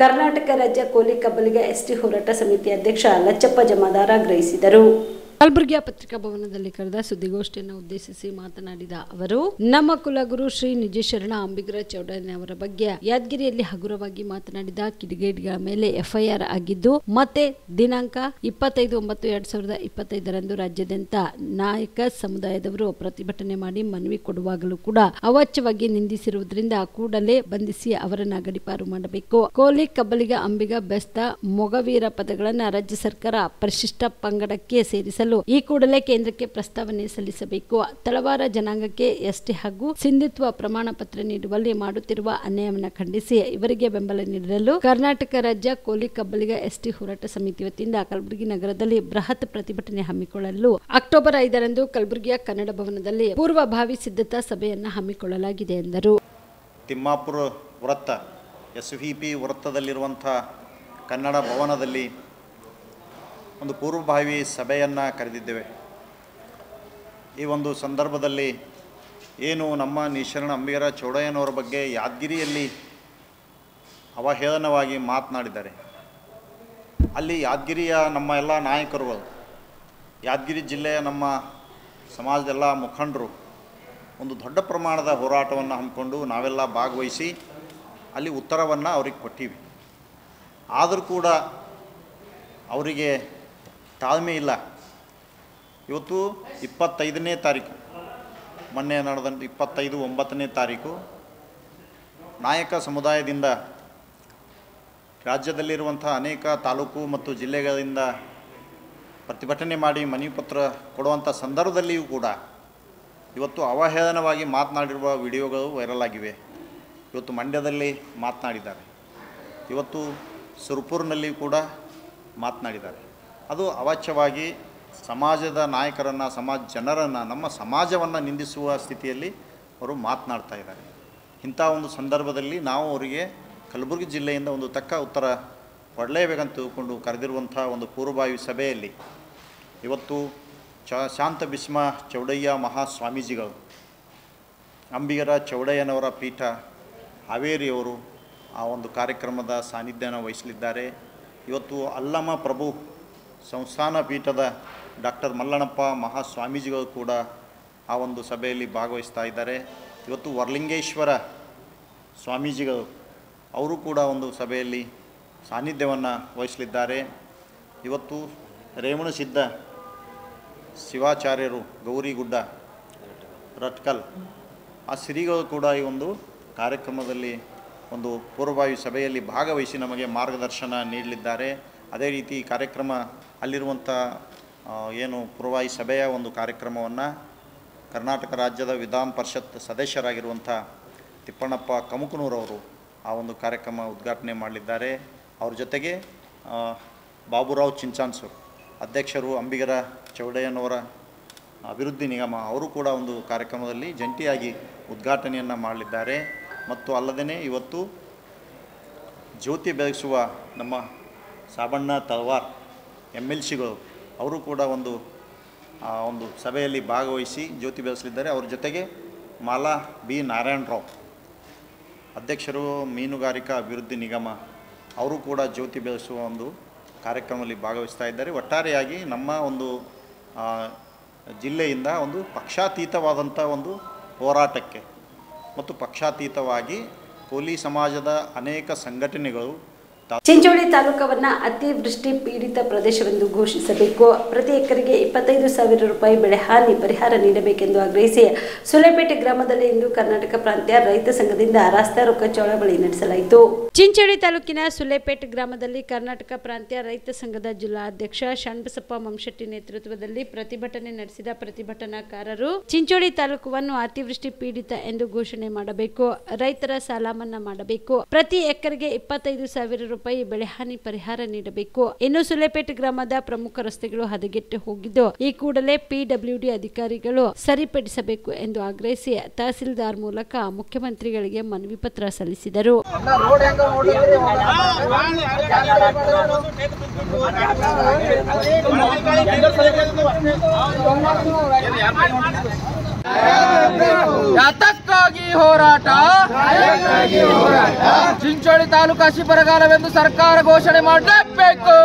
ಕರ್ನಾಟಕ ರಾಜ್ಯ ಕೋಲಿ ಕಬ್ಬಲಿಗ ಎಸ್ಟಿ ಹೋರಾಟ ಸಮಿತಿ ಅಧ್ಯಕ್ಷ ಲಚ್ಚಪ್ಪ ಜಮಾದಾರ ಆಗ್ರಹಿಸಿದರು. ಕಲಬುರಗಿಯ ಪತ್ರಿಕಾ ಭವನದಲ್ಲಿ ಕರೆದ ಸುದ್ದಿಗೋಷ್ಠಿಯನ್ನು ಉದ್ದೇಶಿಸಿ ಮಾತನಾಡಿದ ಅವರು, ನಮ್ಮ ಕುಲಗುರು ಶ್ರೀ ನಿಜಶರಣ ಅಂಬಿಗರ ಚೌಡಯ್ಯನವರ ಬಗ್ಗೆ ಯಾದಗಿರಿಯಲ್ಲಿ ಹಗುರವಾಗಿ ಮಾತನಾಡಿದ ಕಿಡಿಗೇಡಿಗಳ ಮೇಲೆ ಎಫ್ಐಆರ್ ಆಗಿದ್ದು ಮತ್ತೆ ದಿನಾಂಕ 25/9/2025 ರಾಜ್ಯಾದ್ಯಂತ ನಾಯಕ ಸಮುದಾಯದವರು ಪ್ರತಿಭಟನೆ ಮಾಡಿ ಮನವಿ ಕೊಡುವಾಗಲೂ ಕೂಡ ಅವಾಚ್ಯವಾಗಿ ನಿಂದಿಸಿರುವುದರಿಂದ ಕೂಡಲೇ ಬಂಧಿಸಿ ಅವರನ್ನ ಗಡಿಪಾರು ಮಾಡಬೇಕು. ಕೋಲಿ ಕಬ್ಬಲಿಗ ಅಂಬಿಗ ಬೆಸ್ತ ಮೊಗವೀರ ಪದಗಳನ್ನು ರಾಜ್ಯ ಸರ್ಕಾರ ಪರಿಶಿಷ್ಟ ಪಂಗಡಕ್ಕೆ ಸೇರಿಸಲು ಈ ಕೂಡಲೇ ಕೇಂದ್ರಕ್ಕೆ ಪ್ರಸ್ತಾವನೆ ಸಲ್ಲಿಸಬೇಕು. ತಳವಾರ ಜನಾಂಗಕ್ಕೆ ಎಸ್ಟಿ ಹಾಗೂ ಸಿಂಧುತ್ವ ಪ್ರಮಾಣ ಪತ್ರ ನೀಡುವಲ್ಲಿ ಮಾಡುತ್ತಿರುವ ಅನ್ಯಾಯವನ್ನು ಖಂಡಿಸಿ ಇವರಿಗೆ ಬೆಂಬಲ ನೀಡಲು ಕರ್ನಾಟಕ ರಾಜ್ಯ ಕೋಲಿ ಕಬ್ಬಲಿಗ ಎಸ್ಟಿ ಹೋರಾಟ ಸಮಿತಿ ವತಿಯಿಂದ ಕಲಬುರಗಿ ನಗರದಲ್ಲಿ ಬೃಹತ್ ಪ್ರತಿಭಟನೆ ಹಮ್ಮಿಕೊಳ್ಳಲು ಅಕ್ಟೋಬರ್ 5ರಂದು ಕಲಬುರಗಿಯ ಕನ್ನಡ ಭವನದಲ್ಲಿ ಪೂರ್ವಭಾವಿ ಸಿದ್ಧತಾ ಸಭೆಯನ್ನು ಹಮ್ಮಿಕೊಳ್ಳಲಾಗಿದೆ ಎಂದರು. ತಿಮ್ಮಾಪುರ ವೃತ್ತ SVP ವೃತ್ತದಲ್ಲಿರುವಂತಹ ಕನ್ನಡ ಭವನದಲ್ಲಿ ಒಂದು ಪೂರ್ವಭಾವಿ ಸಭೆಯನ್ನು ಕರೆದಿದ್ದೇವೆ. ಈ ಒಂದು ಸಂದರ್ಭದಲ್ಲಿ ಏನು ನಮ್ಮ ನಿಶರಣ ಅಂಬಿಗರ ಚೌಡಯ್ಯನವರ ಬಗ್ಗೆ ಯಾದಗಿರಿಯಲ್ಲಿ ಅವಹೇಳನವಾಗಿ ಮಾತನಾಡಿದ್ದಾರೆ. ಅಲ್ಲಿ ಯಾದಗಿರಿಯ ನಮ್ಮ ಎಲ್ಲ ನಾಯಕರುಗಳು, ಯಾದಗಿರಿ ಜಿಲ್ಲೆಯ ನಮ್ಮ ಸಮಾಜದ ಎಲ್ಲ ಮುಖಂಡರು ಒಂದು ದೊಡ್ಡ ಪ್ರಮಾಣದ ಹೋರಾಟವನ್ನು ಹಮ್ಮಿಕೊಂಡು ನಾವೆಲ್ಲ ಭಾಗವಹಿಸಿ ಅಲ್ಲಿ ಉತ್ತರವನ್ನು ಅವ್ರಿಗೆ ಕೊಟ್ಟಿವಿ. ಆದರೂ ಕೂಡ ಅವರಿಗೆ ತಾಳ್ಮೆ ಇಲ್ಲ. ಇವತ್ತು 25ನೇ ತಾರೀಕು, ಮೊನ್ನೆ ನಡೆದ 25/9ನೇ ತಾರೀಕು ನಾಯಕ ಸಮುದಾಯದಿಂದ ರಾಜ್ಯದಲ್ಲಿರುವಂಥ ಅನೇಕ ತಾಲೂಕು ಮತ್ತು ಜಿಲ್ಲೆಗಳಿಂದ ಪ್ರತಿಭಟನೆ ಮಾಡಿ ಮನವಿ ಪತ್ರ ಕೊಡುವಂಥ ಸಂದರ್ಭದಲ್ಲಿಯೂ ಕೂಡ ಇವತ್ತು ಅವಹೇಳನವಾಗಿ ಮಾತನಾಡಿರುವ ವಿಡಿಯೋಗಳು ವೈರಲ್ ಆಗಿವೆ. ಇವತ್ತು ಮಂಡ್ಯದಲ್ಲಿ ಮಾತನಾಡಿದ್ದಾರೆ, ಇವತ್ತು ಸುರಪುರ್ನಲ್ಲಿ ಕೂಡ ಮಾತನಾಡಿದ್ದಾರೆ. ಅದು ಅವಾಚ್ಯವಾಗಿ ಸಮಾಜದ ನಾಯಕರನ್ನು, ಸಮಾಜ ಜನರನ್ನು, ನಮ್ಮ ಸಮಾಜವನ್ನು ನಿಂದಿಸುವ ಸ್ಥಿತಿಯಲ್ಲಿ ಅವರು ಮಾತನಾಡ್ತಾ ಇದ್ದಾರೆ. ಇಂಥ ಒಂದು ಸಂದರ್ಭದಲ್ಲಿ ನಾವು ಅವರಿಗೆ ಕಲಬುರಗಿ ಜಿಲ್ಲೆಯಿಂದ ಒಂದು ತಕ್ಕ ಉತ್ತರ ಕೊಡಲೇಬೇಕಂತ ತಿಳ್ಕೊಂಡು ಕರೆದಿರುವಂಥ ಒಂದು ಪೂರ್ವಭಾವಿ ಸಭೆಯಲ್ಲಿ ಇವತ್ತು ಶಾಂತ ಭೀಷ್ಮ ಚೌಡಯ್ಯ ಮಹಾಸ್ವಾಮೀಜಿಗಳು, ಅಂಬಿಗರ ಚೌಡಯ್ಯನವರ ಪೀಠ ಹಾವೇರಿಯವರು ಆ ಒಂದು ಕಾರ್ಯಕ್ರಮದ ಸಾನ್ನಿಧ್ಯನ ವಹಿಸಲಿದ್ದಾರೆ. ಇವತ್ತು ಅಲ್ಲಮ ಪ್ರಭು ಸಂಸ್ಥಾನ ಪೀಠದ ಡಾಕ್ಟರ್ ಮಲ್ಲಣ್ಣಪ್ಪ ಮಹಾಸ್ವಾಮೀಜಿಗಳು ಕೂಡ ಆ ಒಂದು ಸಭೆಯಲ್ಲಿ ಭಾಗವಹಿಸ್ತಾ ಇದ್ದಾರೆ. ಇವತ್ತು ವರಲಿಂಗೇಶ್ವರ ಸ್ವಾಮೀಜಿಗಳು ಅವರು ಕೂಡ ಒಂದು ಸಭೆಯಲ್ಲಿ ಸಾನ್ನಿಧ್ಯವನ್ನು ವಹಿಸಲಿದ್ದಾರೆ. ಇವತ್ತು ರೇವಣಸಿದ್ಧ ಶಿವಾಚಾರ್ಯರು ಗೌರಿಗುಡ್ಡ ರಟ್ಕಲ್ ಆ ಶ್ರೀಗಳು ಕೂಡ ಈ ಒಂದು ಕಾರ್ಯಕ್ರಮದಲ್ಲಿ ಒಂದು ಪೂರ್ವಭಾವಿ ಸಭೆಯಲ್ಲಿ ಭಾಗವಹಿಸಿ ನಮಗೆ ಮಾರ್ಗದರ್ಶನ ನೀಡಲಿದ್ದಾರೆ. ಅದೇ ರೀತಿ ಕಾರ್ಯಕ್ರಮ ಅಲ್ಲಿರುವಂಥ ಏನು ಪೂರ್ವಭಾವಿ ಸಭೆಯ ಒಂದು ಕಾರ್ಯಕ್ರಮವನ್ನು ಕರ್ನಾಟಕ ರಾಜ್ಯದ ವಿಧಾನ ಪರಿಷತ್ ಸದಸ್ಯರಾಗಿರುವಂಥ ತಿಪ್ಪಣ್ಣಪ್ಪ ಕಮಕನೂರವರು ಆ ಒಂದು ಕಾರ್ಯಕ್ರಮ ಉದ್ಘಾಟನೆ ಮಾಡಲಿದ್ದಾರೆ. ಅವ್ರ ಜೊತೆಗೆ ಬಾಬುರಾವ್ ಚಿಂಚಾನ್ಸೂರು ಅಧ್ಯಕ್ಷರು ಅಂಬಿಗರ ಚೌಡಯ್ಯನವರ ಅಭಿವೃದ್ಧಿ ನಿಗಮ ಅವರು ಕೂಡ ಒಂದು ಕಾರ್ಯಕ್ರಮದಲ್ಲಿ ಜಂಟಿಯಾಗಿ ಉದ್ಘಾಟನೆಯನ್ನು ಮಾಡಲಿದ್ದಾರೆ. ಮತ್ತು ಅಲ್ಲದೇ ಇವತ್ತು ಜ್ಯೋತಿ ಬೆಳಗಿಸುವ ನಮ್ಮ ಸಾಬಣ್ಣ ತಳವಾರ್ MLCಗಳು ಅವರು ಕೂಡ ಒಂದು ಸಭೆಯಲ್ಲಿ ಭಾಗವಹಿಸಿ ಜ್ಯೋತಿ ಬೆಳೆಸಲಿದ್ದಾರೆ. ಅವರ ಜೊತೆಗೆ ಮಾಲಾ ಬಿ ನಾರಾಯಣರಾವ್ ಅಧ್ಯಕ್ಷರು ಮೀನುಗಾರಿಕಾ ಅಭಿವೃದ್ಧಿ ನಿಗಮ ಅವರು ಕೂಡ ಜ್ಯೋತಿ ಬೆಳೆಸುವ ಒಂದು ಕಾರ್ಯಕ್ರಮದಲ್ಲಿ ಭಾಗವಹಿಸ್ತಾ ಇದ್ದಾರೆ. ಒಟ್ಟಾರೆಯಾಗಿ ನಮ್ಮ ಒಂದು ಜಿಲ್ಲೆಯಿಂದ ಒಂದು ಪಕ್ಷಾತೀತವಾದಂಥ ಒಂದು ಹೋರಾಟಕ್ಕೆ ಮತ್ತು ಪಕ್ಷಾತೀತವಾಗಿ ಕೋಲಿ ಸಮಾಜದ ಅನೇಕ ಸಂಘಟನೆಗಳು ಚಿಂಚೋಳಿ ತಾಲೂಕವನ್ನ ಅತಿವೃಷ್ಟಿ ಪೀಡಿತ ಪ್ರದೇಶವೆಂದು ಘೋಷಿಸಬೇಕು, ಪ್ರತಿ ಎಕರೆಗೆ 25,000 ರೂಪಾಯಿ ಬೆಳೆ ಹಾನಿ ಪರಿಹಾರ ನೀಡಬೇಕೆಂದು ಆಗ್ರಹಿಸಿ ಸುಲೇಪೇಟೆ ಗ್ರಾಮದಲ್ಲಿ ಇಂದು ಕರ್ನಾಟಕ ಪ್ರಾಂತ್ಯ ರೈತ ಸಂಘದಿಂದ ರಾಸ್ತಾ ರೋಕ ಚಳವಳಿ ನಡೆಸಲಾಯಿತು. ಚಿಂಚೋಳಿ ತಾಲೂಕಿನ ಸುಲೇಪೇಟೆ ಗ್ರಾಮದಲ್ಲಿ ಕರ್ನಾಟಕ ಪ್ರಾಂತ್ಯ ರೈತ ಸಂಘದ ಜಿಲ್ಲಾಧ್ಯಕ್ಷ ಶಣ್ಬಸಪ್ಪ ಮಂಶೆಟ್ಟಿ ನೇತೃತ್ವದಲ್ಲಿ ಪ್ರತಿಭಟನೆ ನಡೆಸಿದ ಪ್ರತಿಭಟನಾಕಾರರು ಚಿಂಚೋಳಿ ತಾಲೂಕನ್ನು ಅತಿವೃಷ್ಟಿ ಪೀಡಿತ ಎಂದು ಘೋಷಣೆ ಮಾಡಬೇಕು, ರೈತರ ಸಾಲ ಮನ್ನಾ ಮಾಡಬೇಕು, ಪ್ರತಿ ಎಕರೆಗೆ 25,000 ರೂಪಾಯಿ ಬೆಳೆ ಹಾನಿ ಪರಿಹಾರ ನೀಡಬೇಕು. ಇನ್ನು ಸುಲೇಪೇಟೆ ಗ್ರಾಮದ ಪ್ರಮುಖ ರಸ್ತೆಗಳು ಹದಗೆಟ್ಟು ಹೋಗಿದ್ದು ಈ ಕೂಡಲೇ PWD ಅಧಿಕಾರಿಗಳು ಸರಿಪಡಿಸಬೇಕು ಎಂದು ಆಗ್ರಹಿಸಿ ತಹಸೀಲ್ದಾರ್ ಮೂಲಕ ಮುಖ್ಯಮಂತ್ರಿಗಳಿಗೆ ಮನವಿ ಪತ್ರ ಸಲ್ಲಿಸಿದರು. ಯಾತಕ್ಕಾಗಿ ಹೋರಾಟ? ಚಿಂಚೋಳಿ ತಾಲೂಕು ಹಸಿ ಬರಗಾಲವೆಂದು ಸರ್ಕಾರ ಘೋಷಣೆ ಮಾಡಲೇಬೇಕು,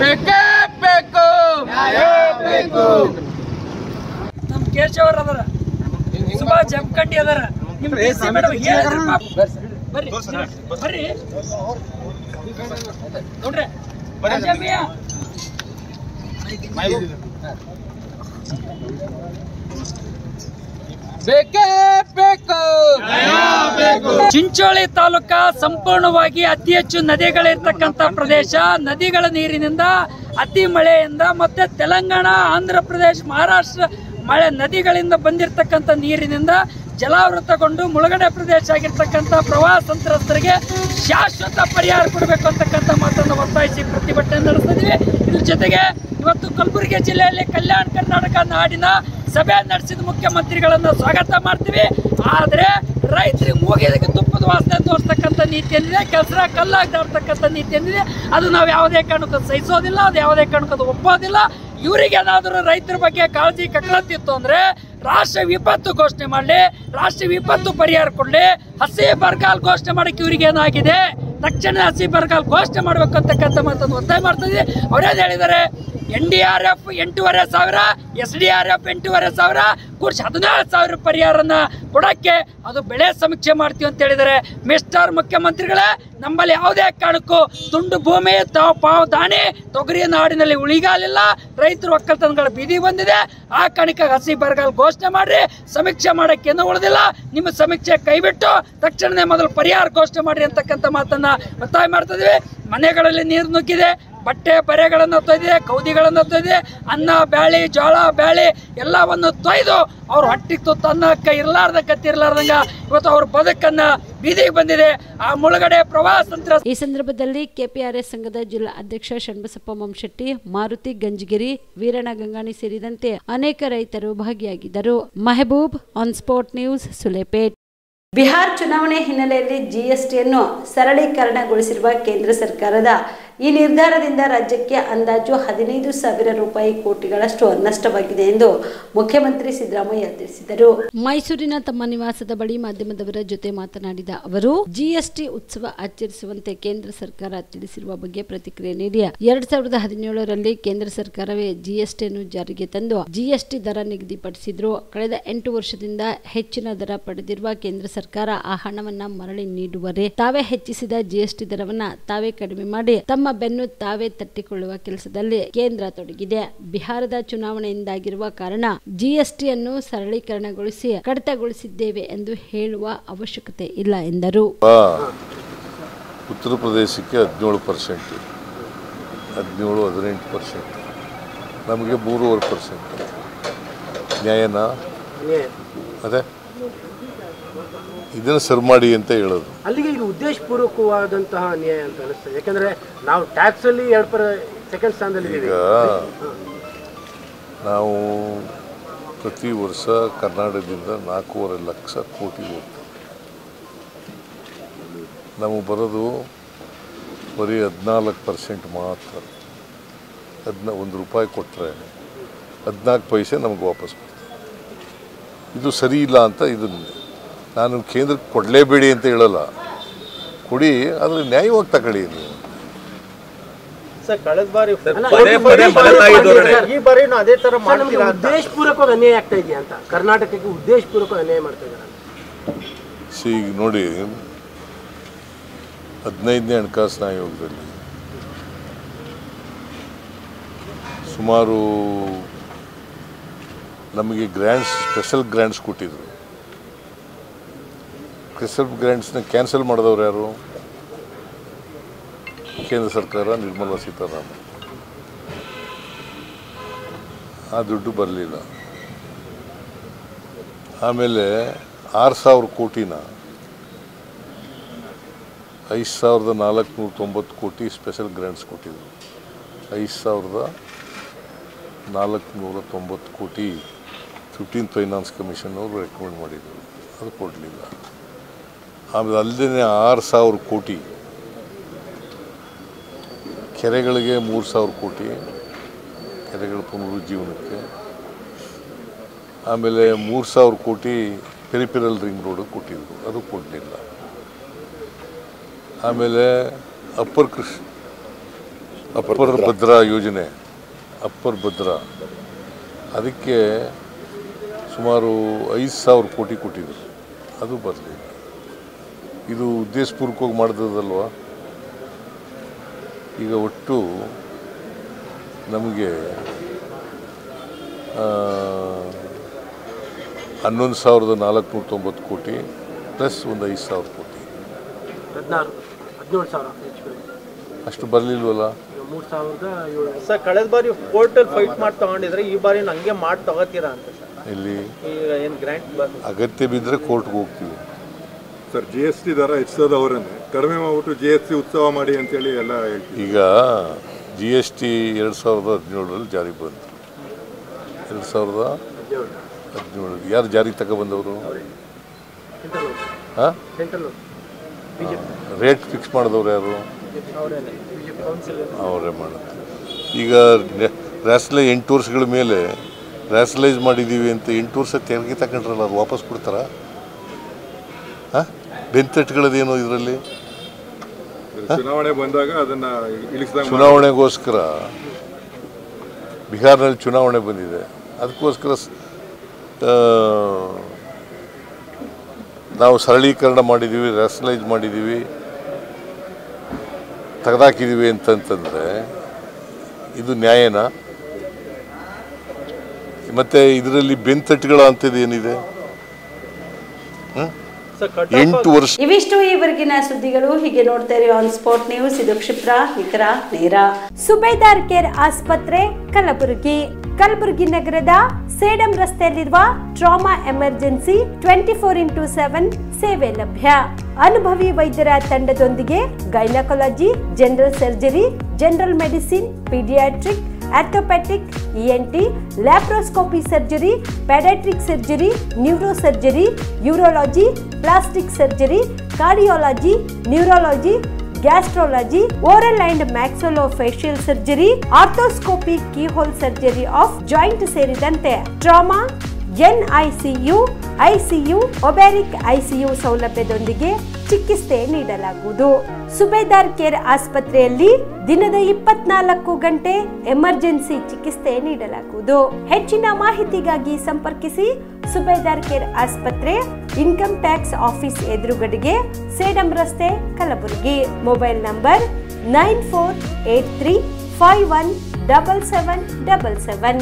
ಬೇಕೇ ಬೇಕು. ನಮ್ ಕೇಶವರ್ ಅದರ, ಸುಭಾಷ್ ಜಮಖಂಡಿ ಅದರ, ನಿಮ್ ಮೇಡಮ್ ಬರ್ರಿ ಬರ್ರಿ ನೋಡ್ರಿ ಬೇಕೇ ಬೇಕು. ಚಿಂಚೋಳಿ ತಾಲೂಕ ಸಂಪೂರ್ಣವಾಗಿ ಅತಿ ಹೆಚ್ಚು ನದಿಗಳಿರ್ತಕ್ಕಂಥ ಪ್ರದೇಶ. ನದಿಗಳ ನೀರಿನಿಂದ ಅತಿ ಮಳೆಯಿಂದ ಮತ್ತೆ ತೆಲಂಗಾಣ, ಆಂಧ್ರ ಪ್ರದೇಶ, ಮಹಾರಾಷ್ಟ್ರ ಮಳೆ ನದಿಗಳಿಂದ ಬಂದಿರತಕ್ಕಂಥ ನೀರಿನಿಂದ ಜಲಾವೃತಗೊಂಡು ಮುಳುಗಡೆ ಪ್ರದೇಶ ಆಗಿರ್ತಕ್ಕಂಥ ಪ್ರವಾಹ ಸಂತ್ರಸ್ತರಿಗೆ ಶಾಶ್ವತ ಪರಿಹಾರ ಕೊಡಬೇಕು ಅಂತಕ್ಕಂಥ ಮಾತನ್ನು ಒತ್ತಾಯಿಸಿ ಪ್ರತಿಭಟನೆ ನಡೆಸ್ತಿದ್ವಿ. ಇದ್ರ ಜೊತೆಗೆ ಇವತ್ತು ಕಲಬುರಗಿ ಜಿಲ್ಲೆಯಲ್ಲಿ ಕಲ್ಯಾಣ ಕರ್ನಾಟಕ ನಾಡಿನ ಸಭೆ ನಡೆಸಿದ ಮುಖ್ಯಮಂತ್ರಿಗಳನ್ನ ಸ್ವಾಗತ ಮಾಡ್ತೀವಿ. ಆದ್ರೆ ರೈತರಿಗೆ ಮೂಗಿಗೆ ತುಪ್ಪದ ವಾಸನೆ ತೋರಿಸ್ತಕ್ಕಂಥ ನೀತಿ ಏನಿದೆ, ಕೆಲಸ ಕಲ್ಲಾಗ್ದಾಡ್ತಕ್ಕಂಥ ನೀತಿ ಏನಿದೆ, ಅದು ನಾವು ಯಾವುದೇ ಕಾರಣಕ್ಕೂ ಸಹಿಸೋದಿಲ್ಲ, ಅದು ಯಾವುದೇ ಕಾರಣಕ್ಕೂ ಒಪ್ಪೋದಿಲ್ಲ. ಇವರಿಗೇನಾದರೂ ರೈತರ ಬಗ್ಗೆ ಕಾಳಜಿ ಕಟ್ಟಲತ್ತಿತ್ತು ಅಂದ್ರೆ ರಾಷ್ಟ್ರ ವಿಪತ್ತು ಘೋಷಣೆ ಮಾಡಲಿ, ರಾಷ್ಟ್ರ ವಿಪತ್ತು ಪರಿಹಾರ ಕೊಡಲಿ. ಹಸಿ ಬರಗಾಲ ಘೋಷಣೆ ಮಾಡಕ್ಕೆ ಇವ್ರಿಗೇನಾಗಿದೆ, ತಕ್ಷಣ ಹಸಿ ಬರಗಾಲ ಘೋಷಣೆ ಮಾಡ್ಬೇಕು ಅಂತಕ್ಕಂಥ ಮಾತನ್ನು ಒತ್ತಾಯ ಮಾಡ್ತಿದ್ವಿ. ಅವ್ರೇನು ಹೇಳಿದ್ದಾರೆ, NDRF 8,500, SDRF 8,500 ಕೂಡಿಸಿ 17,000 ಪರಿಹಾರನ ಕೊಡಕ್ಕೆ ಅದು ಬೆಳೆ ಸಮೀಕ್ಷೆ ಮಾಡ್ತೀವಿ ಅಂತ ಹೇಳಿದರೆ, ಮಿಸ್ಟರ್ ಮುಖ್ಯಮಂತ್ರಿಗಳೇ, ನಮ್ಮಲ್ಲಿ ಯಾವುದೇ ಕಾರಣಕ್ಕೂ ತುಂಡು ಭೂಮಿ ಪಾವು ದಾಣಿ ತೊಗರಿ ನಾಡಿನಲ್ಲಿ ಉಳಿಗಾಲಿಲ್ಲ. ರೈತರು ಒಕ್ಕಲ್ತನಗಳ ಬೀದಿ ಬಂದಿದೆ. ಆ ಕಾರಣಕ್ಕೆ ಹಸಿ ಬರಗಾಲ ಘೋಷಣೆ ಮಾಡ್ರಿ, ಸಮೀಕ್ಷೆ ಮಾಡಕ್ಕೆ ಏನೂ ಉಳಿದಿಲ್ಲ. ನಿಮ್ಮ ಸಮೀಕ್ಷೆ ಕೈಬಿಟ್ಟು ತಕ್ಷಣವೇ ಮೊದಲು ಪರಿಹಾರ ಘೋಷಣೆ ಮಾಡ್ರಿ ಅಂತಕ್ಕಂಥ ಮಾತನ್ನ ಒತ್ತಾಯ ಮಾಡ್ತಿದ್ವಿ. ಮನೆಗಳಲ್ಲಿ ನೀರು ನುಗ್ಗಿದೆ, ಬಟ್ಟೆ ಬರೆಗಳನ್ನು ತೊಯ್ದಿದೆ, ಕೌದಿಗಳನ್ನು ತೊಯ್ದಿದೆ, ಅನ್ನ ಬ್ಯಾಳಿ ಜೋಳ ಬ್ಯಾಳಿ ಎಲ್ಲವನ್ನು ತೊಯ್ದು ಅವ್ರ ಹೊಟ್ಟಿಗೆ ತುತ್ತು ಅನ್ನಕ್ಕೆ ಗತಿರ್ಲಾರ್ದಂಗ ಇವತ್ತು ಅವ್ರ ಬದುಕನ್ನ ಬೀದಿಗೆ ಬಂದಿದೆ. ಆ ಮುಳುಗಡೆ ಪ್ರವಾಹ ಸಂತ್ರಸ್ತ. ಈ ಸಂದರ್ಭದಲ್ಲಿ KPRS ಸಂಘದ ಜಿಲ್ಲಾ ಅಧ್ಯಕ್ಷ ಶಣ್ಬಸಪ್ಪ ಮಂಶೆಟ್ಟಿ, ಮಾರುತಿ ಗಂಜಗಿರಿ, ವೀರಣ್ಣ ಗಂಗಾಣಿ ಸೇರಿದಂತೆ ಅನೇಕ ರೈತರು ಭಾಗಿಯಾಗಿದ್ದರು. Mehboob, on spot news, Sulepet. Bihar ಚುನಾವಣೆ ಹಿನ್ನೆಲೆಯಲ್ಲಿ GSTಯನ್ನು ಸರಳೀಕರಣಗೊಳಿಸಿರುವ ಕೇಂದ್ರ ಸರ್ಕಾರದ ಈ ನಿರ್ಧಾರದಿಂದ ರಾಜ್ಯಕ್ಕೆ ಅಂದಾಜು 15,000 ರೂಪಾಯಿ ಕೋಟಿಗಳಷ್ಟು ನಷ್ಟವಾಗಿದೆ ಎಂದು ಮುಖ್ಯಮಂತ್ರಿ ಸಿದ್ದರಾಮಯ್ಯ ತಿಳಿಸಿದರು. ಮೈಸೂರಿನ ತಮ್ಮ ನಿವಾಸದ ಬಳಿ ಮಾಧ್ಯಮದವರ ಜೊತೆ ಮಾತನಾಡಿದ ಅವರು, GST ಉತ್ಸವ ಆಚರಿಸುವಂತೆ ಕೇಂದ್ರ ಸರ್ಕಾರ ತಿಳಿಸಿರುವ ಬಗ್ಗೆ ಪ್ರತಿಕ್ರಿಯೆ ನೀಡಿ 2017ರಲ್ಲಿ ಕೇಂದ್ರ ಸರ್ಕಾರವೇ GSTಯನ್ನು ಜಾರಿಗೆ ತಂದು GST ದರ ನಿಗದಿಪಡಿಸಿದ್ರು. ಕಳೆದ 8 ವರ್ಷದಿಂದ ಹೆಚ್ಚಿನ ದರ ಪಡೆದಿರುವ ಕೇಂದ್ರ ಸರ್ಕಾರ ಆ ಹಣವನ್ನ ಮರಳಿ ನೀಡುವರೆ, ತಾವೇ ಹೆಚ್ಚಿಸಿದ GST ದರವನ್ನ ತಾವೇ ಕಡಿಮೆ ಮಾಡಿ ತಮ್ಮ ಬೆನ್ನು ತಾವೇ ತಟ್ಟಿಕೊಳ್ಳುವ ಕೆಲಸದಲ್ಲಿ ಕೇಂದ್ರ ತೊಡಗಿದೆ. ಬಿಹಾರದ ಚುನಾವಣೆಯಿಂದಾಗಿರುವ ಕಾರಣ GSTಯನ್ನು ಸರಳೀಕರಣಗೊಳಿಸಿ ಕಡಿತಗೊಳಿಸಿದ್ದೇವೆ ಎಂದು ಹೇಳುವ ಅವಶ್ಯಕತೆ ಇಲ್ಲ ಎಂದರು. ಉತ್ತರ ಪ್ರದೇಶಕ್ಕೆ 17%, 17-18%, ನಮಗೆ 3.5%. ನ್ಯಾಯನಾ? ಅದೇ ಇದನ್ನು ಸರಿ ಮಾಡಿ ಅಂತ ಹೇಳೋದು. ಅಲ್ಲಿಗೆ ಇದು ಉದ್ದೇಶಪೂರ್ವಕವಾದಂತಹ ನ್ಯಾಯ ಅಂತ ಅನಿಸ್ತದೆ. ಯಾಕಂದ್ರೆ ನಾವು ಟ್ಯಾಕ್ಸ್ ಅಲ್ಲಿ 2% ಸ್ಥಾನದಲ್ಲಿ. ಈಗ ನಾವು ಪ್ರತಿ ವರ್ಷ ಕರ್ನಾಟಕದಿಂದ 4.5 ಲಕ್ಷ ಕೋಟಿ ಹೋಗ್ತದೆ. ನಮಗೆ ಬರೋದು ಬರೀ 14% ಮಾತ್ರ. 1 ರೂಪಾಯಿ ಕೊಟ್ಟರೆ 14 ಪೈಸೆ ನಮಗೆ ವಾಪಸ್ ಬರ್ತದೆ. ಇದು ಸರಿ ಇಲ್ಲ ಅಂತ ಇದನ್ನು ನಾನು ಕೇಂದ್ರಕ್ಕೆ ಕೊಡಲೇಬೇಡಿ ಅಂತ ಹೇಳಲ್ಲ, ಕೊಡಿ, ಆದರೆ ನ್ಯಾಯವಾಗಿ ತಗೊಳ್ಳಿ ನೀವು. ಕಳೆದ ಬಾರಿ ಈ ಬಾರಿ ಅದೇ ತರ ಮಾಡ್ತೀರಾ? ಉದ್ದೇಶಪೂರ್ವಕವಾಗಿ ಅನ್ಯಾಯ ಆಗ್ತಾ ಇದೆಯಾ ಅಂತ, ಕರ್ನಾಟಕಕ್ಕೆ ಉದ್ದೇಶಪೂರ್ವಕವಾಗಿ ಅನ್ಯಾಯ ಮಾಡ್ತಾ ಇದ್ದಾರೆ. ಈಗ ನೋಡಿ, 15ನೇ ಹಣಕಾಸಿನ ಆಯೋಗದಲ್ಲಿ ಸುಮಾರು ನಮಗೆ ಗ್ರ್ಯಾಂಟ್ಸ್, ಸ್ಪೆಷಲ್ ಗ್ರ್ಯಾಂಟ್ಸ್ ಕೊಟ್ಟಿದ್ರು. ಸ್ಪೆಷಲ್ ಗ್ರ್ಯಾಂಟ್ಸ್ನ ಕ್ಯಾನ್ಸಲ್ ಮಾಡಿದವ್ರು ಯಾರು? ಕೇಂದ್ರ ಸರ್ಕಾರ, ನಿರ್ಮಲಾ ಸೀತಾರಾಮನ್. ಆ ದುಡ್ಡು ಬರಲಿಲ್ಲ. ಆಮೇಲೆ 6,000 ಕೋಟಿನ 5,490 ಕೋಟಿ ಸ್ಪೆಷಲ್ ಗ್ರ್ಯಾಂಟ್ಸ್ ಕೊಟ್ಟಿದ್ರು. 5,490 ಕೋಟಿ 15th ಫೈನಾನ್ಸ್ ಕಮಿಷನ್ ಅವರು ರೆಕಮೆಂಡ್ ಮಾಡಿದರು, ಅದು ಕೊಡಲಿಲ್ಲ. ಆಮೇಲೆ ಅಲ್ಲದೆ 6,000 ಕೋಟಿ ಕೆರೆಗಳಿಗೆ, 3,000 ಕೋಟಿ ಕೆರೆಗಳ ಪುನರುಜ್ಜೀವನಕ್ಕೆ, ಆಮೇಲೆ 3,000 ಕೋಟಿ ಪೆರಿಫೆರಲ್ ರಿಂಗ್ ರೋಡ್ ಕೊಟ್ಟಿದ್ರು, ಅದು ಕೊಡಲಿಲ್ಲ. ಆಮೇಲೆ ಅಪ್ಪರ್ ಭದ್ರಾ ಯೋಜನೆ, ಅಪ್ಪರ್ ಭದ್ರಾ, ಅದಕ್ಕೆ ಸುಮಾರು 5,000 ಕೋಟಿ ಕೊಟ್ಟಿದ್ರು, ಅದು ಬರಲಿಲ್ಲ. ಇದು ಉದ್ದೇಶಪೂರ್ವಕವಾಗಿ ಮಾಡಿದಲ್ವ. ಈಗ ಒಟ್ಟು ನಮಗೆ 11,490 ಕೋಟಿ ಪ್ಲಸ್ ಒಂದು 5,000 ಕೋಟಿ, 17,000 ಅಷ್ಟು ಬರಲಿಲ್ವಲ್ಲ. 3,700. ಸರ್, ಕಳೆದ ಬಾರಿ ಕೋರ್ಟಲ್ಲಿ ಫೈಟ್ ಮಾಡಿ ತಗೊಂಡಿದ್ರೆ ಈ ಬಾರಿ ಹಂಗೆ ಮಾಡಿ ತಗೋತೀರಾ ಅಂತ ಸರ್? ಇಲ್ಲಿ ಈಗ ಏನು ಗ್ರ್ಯಾಂಟ್ ಅಗತ್ಯ ಬಿದ್ದರೆ ಕೋರ್ಟ್ಗೆ ಹೋಗ್ತೀವಿ ಸರ್. GST ದರ ಹೆಚ್ಚಿಸೋದವರನ್ನೇ ಕಡಿಮೆ ಮಾಡ್ಬಿಟ್ಟು GST ಉತ್ಸವ ಮಾಡಿ ಅಂತೇಳಿ ಎಲ್ಲ ಹೇಳ್ತೀವಿ. ಈಗ GST 2017ರಲ್ಲಿ ಜಾರಿಗೆ ಬಂತು. 2017 ಯಾರು ಜಾರಿಗೆ ತಗೊಬಂದವರು? ಹಾಂ, ರೇಟ್ ಫಿಕ್ಸ್ ಮಾಡಿದವ್ರು ಯಾರು? ಅವರೇ ಮಾಡೋದು. ಈಗ ರ್ಯಾಷನಲೈಸ್ 8 ವರ್ಷಗಳ ಮೇಲೆ ರ್ಯಾಷನಲೈಸ್ ಮಾಡಿದ್ದೀವಿ ಅಂತ 8 ವರ್ಷ ತೆರಿಗೆ ತಗೊಂಡ್ರಲ್ಲ, ಅದು ವಾಪಸ್ ಕೊಡ್ತಾರಾ? ಹಾಂ, ಬೆಂತಟ್ಟುಗಳದೇನೋ ಇದರಲ್ಲಿ. ಚುನಾವಣೆ ಬಂದಾಗ ಅದನ್ನ ಚುನಾವಣೆಗೋಸ್ಕರ ಬಿಹಾರ್ನಲ್ಲಿ ಚುನಾವಣೆ ಬಂದಿದೆ, ಅದಕ್ಕೋಸ್ಕರ ನಾವು ಸರಳೀಕರಣ ಮಾಡಿದ್ದೀವಿ, ರ್ಯಾಷನಲೈಸ್ ಮಾಡಿದ್ದೀವಿ, ತೆಗೆದಾಕಿದ್ದೀವಿ ಅಂತಂತಂದರೆ ಇದು ನ್ಯಾಯನಾ? ಮತ್ತು ಇದರಲ್ಲಿ ಬೆಂತಟ್ಟುಗಳ ಅಂಥದ್ದು ಏನಿದೆ? 8 ವರ್ಷ. ಇವಿಷ್ಟು ಈವರೆಗಿನ ಸುದ್ದಿಗಳು. ಹೀಗೆ ನೋಡ್ತಾ ಇರಿ ಆನ್ ಸ್ಪಾಟ್ ನ್ಯೂಸ್. ಇದು ಕ್ಷಿಪ್ರ, ನಿಖರ, ನೇರ. ಸುಬೇದಾರ್ ಕೇರ್ ಆಸ್ಪತ್ರೆ, ಕಲಬುರಗಿ ನಗರದ ಸೇಡಂ ರಸ್ತೆಯಲ್ಲಿರುವ ಟ್ರಾಮಾ ಎಮರ್ಜೆನ್ಸಿ 24x7 ಸೇವೆ ಲಭ್ಯ. ಅನುಭವಿ ವೈದ್ಯರ ತಂಡದೊಂದಿಗೆ gynaecology, general surgery, general medicine, paediatric, orthopaedic, ENT, laparoscopy surgery, paediatric surgery, neuro surgery, urology, plastic surgery, cardiology, neurology, gastrology, oral and maxillofacial surgery, arthroscopy, keyhole surgery of joint ಸೇರಿದಂತೆ trauma, NICU, ICU, ಒಬ್ಯಾರಿಕ್ ICU ಸೌಲಭ್ಯದೊಂದಿಗೆ ಚಿಕಿತ್ಸೆ ನೀಡಲಾಗುವುದು. ಸುಬೇದಾರ್ care ಆಸ್ಪತ್ರೆಯಲ್ಲಿ ದಿನದ 24 ಗಂಟೆ emergency ಚಿಕಿತ್ಸೆ ನೀಡಲಾಗುವುದು. ಹೆಚ್ಚಿನ ಮಾಹಿತಿಗಾಗಿ ಸಂಪರ್ಕಿಸಿ ಸುಬೇದಾರ್ ಕೇರ್ ಆಸ್ಪತ್ರೆ, ಇನ್ಕಮ್ ಟ್ಯಾಕ್ಸ್ ಆಫೀಸ್ ಎದುರುಗಡೆಗೆ, ಸೇಡಂ ರಸ್ತೆ, ಕಲಬುರಗಿ. Mobile number 9483517777.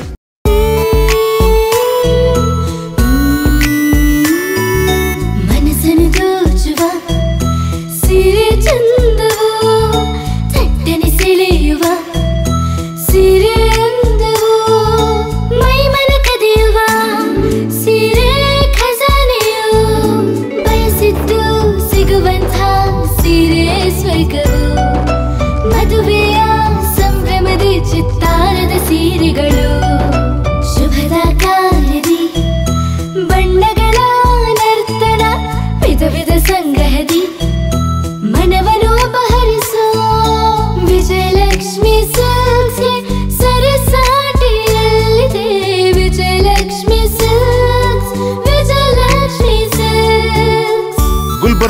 ಮದುವೆಯ ಸಂಭ್ರಮದ ಚಿತ್ತಾರದ ಸೀರೆಗಳು, ಶುಭದ ಕಾರ್ಯದಿ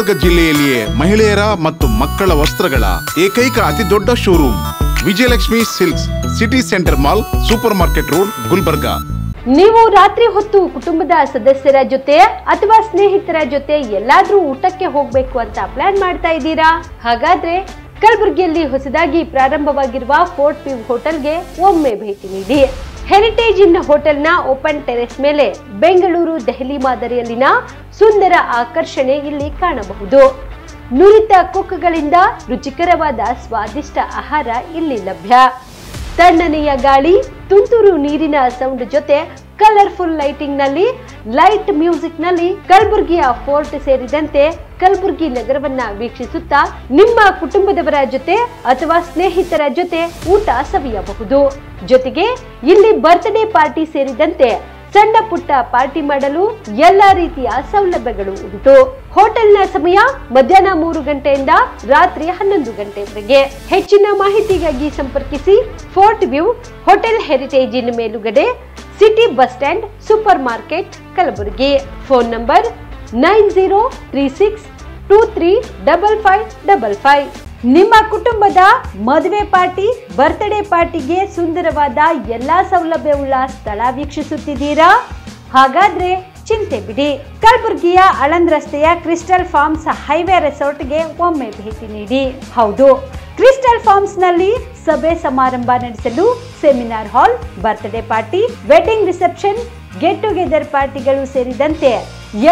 ಗುಲ್ಬರ್ಗ ಜಿಲ್ಲೆಯಲ್ಲಿಯೇ ಮಹಿಳೆಯರ ಮತ್ತು ಮಕ್ಕಳ ವಸ್ತ್ರಗಳ ಏಕೈಕ ಅತಿ ದೊಡ್ಡ showroom Vijayalakshmi silks, city centre mall, super market road, Gulbarga. ನೀವು ರಾತ್ರಿ ಹೊತ್ತು ಕುಟುಂಬದ ಸದಸ್ಯರ ಜೊತೆ ಅಥವಾ ಸ್ನೇಹಿತರ ಜೊತೆ ಎಲ್ಲಾದ್ರೂ ಊಟಕ್ಕೆ ಹೋಗ್ಬೇಕು ಅಂತ ಪ್ಲಾನ್ ಮಾಡ್ತಾ ಇದ್ದೀರಾ? ಹಾಗಾದ್ರೆ ಕಲಬುರಗಿಯಲ್ಲಿ ಹೊಸದಾಗಿ ಪ್ರಾರಂಭವಾಗಿರುವ ಫೋರ್ಟ್ ವ್ಯೂ ಹೋಟೆಲ್ಗೆ ಒಮ್ಮೆ ಭೇಟಿ ನೀಡಿ. ಹೆರಿಟೇಜ್ ಇನ್ ಹೋಟೆಲ್ನ ಓಪನ್ ಟೆರೆಸ್ ಮೇಲೆ ಬೆಂಗಳೂರು ದೆಹಲಿ ಮಾದರಿಯಲ್ಲಿನ ಸುಂದರ ಆಕರ್ಷಣೆ ಇಲ್ಲಿ ಕಾಣಬಹುದು. ನುರಿತ ಕುಕ್ಗಳಿಂದ ರುಚಿಕರವಾದ ಸ್ವಾದಿಷ್ಟ ಆಹಾರ ಇಲ್ಲಿ ಲಭ್ಯ. ತಣ್ಣನೆಯ ಗಾಳಿ, ತುಂತುರು ನೀರಿನ ಸೌಂಡ್ ಜೊತೆ ಕಲರ್ಫುಲ್ ಲೈಟಿಂಗ್ ನಲ್ಲಿ, ಲೈಟ್ ಮ್ಯೂಸಿಕ್ ನಲ್ಲಿ ಕಲಬುರಗಿಯ ಫೋರ್ಟ್ ಸೇರಿದಂತೆ ಕಲಬುರಗಿ ನಗರವನ್ನ ವೀಕ್ಷಿಸುತ್ತಾ ನಿಮ್ಮ ಕುಟುಂಬದವರ ಜೊತೆ ಅಥವಾ ಸ್ನೇಹಿತರ ಜೊತೆ ಊಟ ಸವಿಯಬಹುದು. ಜೊತೆಗೆ ಇಲ್ಲಿ ಬರ್ತ್ಡೇ ಪಾರ್ಟಿ ಸೇರಿದಂತೆ ಸಣ್ಣ ಪುಟ್ಟ ಪಾರ್ಟಿ ಮಾಡಲು ಎಲ್ಲಾ ರೀತಿಯ ಸೌಲಭ್ಯಗಳು ಉಂಟು. ಹೋಟೆಲ್ನ ಸಮಯ ಮಧ್ಯಾಹ್ನ 3 ಗಂಟೆಯಿಂದ ರಾತ್ರಿ 11 ಗಂಟೆವರೆಗೆ. ಹೆಚ್ಚಿನ ಮಾಹಿತಿಗಾಗಿ ಸಂಪರ್ಕಿಸಿ ಫೋರ್ಟ್ ವ್ಯೂ ಹೋಟೆಲ್, ಹೆರಿಟೇಜ್ ಇನ್ ಮೇಲುಗಡೆ, city bus stand, super market, Kalaburagi. Phone number 9036235555. ನಿಮ್ಮ ಕುಟುಂಬದ ಮದುವೆ ಪಾರ್ಟಿ, ಬರ್ತ್ಡೇ ಪಾರ್ಟಿಗೆ ಸುಂದರವಾದ ಎಲ್ಲಾ ಸೌಲಭ್ಯವುಳ್ಳ ಸ್ಥಳ ವೀಕ್ಷಿಸುತ್ತಿದ್ದೀರಾ? ಹಾಗಾದ್ರೆ ಚಿಂತೆ ಬಿಡಿ. ಕಲಬುರಗಿಯ ಆಳಂದ್ ರಸ್ತೆಯ ಕ್ರಿಸ್ಟಲ್ ಫಾರ್ಮ್ಸ್ ಹೈವೇ ರೆಸಾರ್ಟ್ಗೆ ಒಮ್ಮೆ ಭೇಟಿ ನೀಡಿ. ಹೌದು, ಕ್ರಿಸ್ಟಲ್ ಫಾರ್ಮ್ಸ್ ನಲ್ಲಿ ಸಭೆ ಸಮಾರಂಭ ನಡೆಸಲು seminar hall, birthday party, wedding reception, get together ಪಾರ್ಟಿಗಳು ಸೇರಿದಂತೆ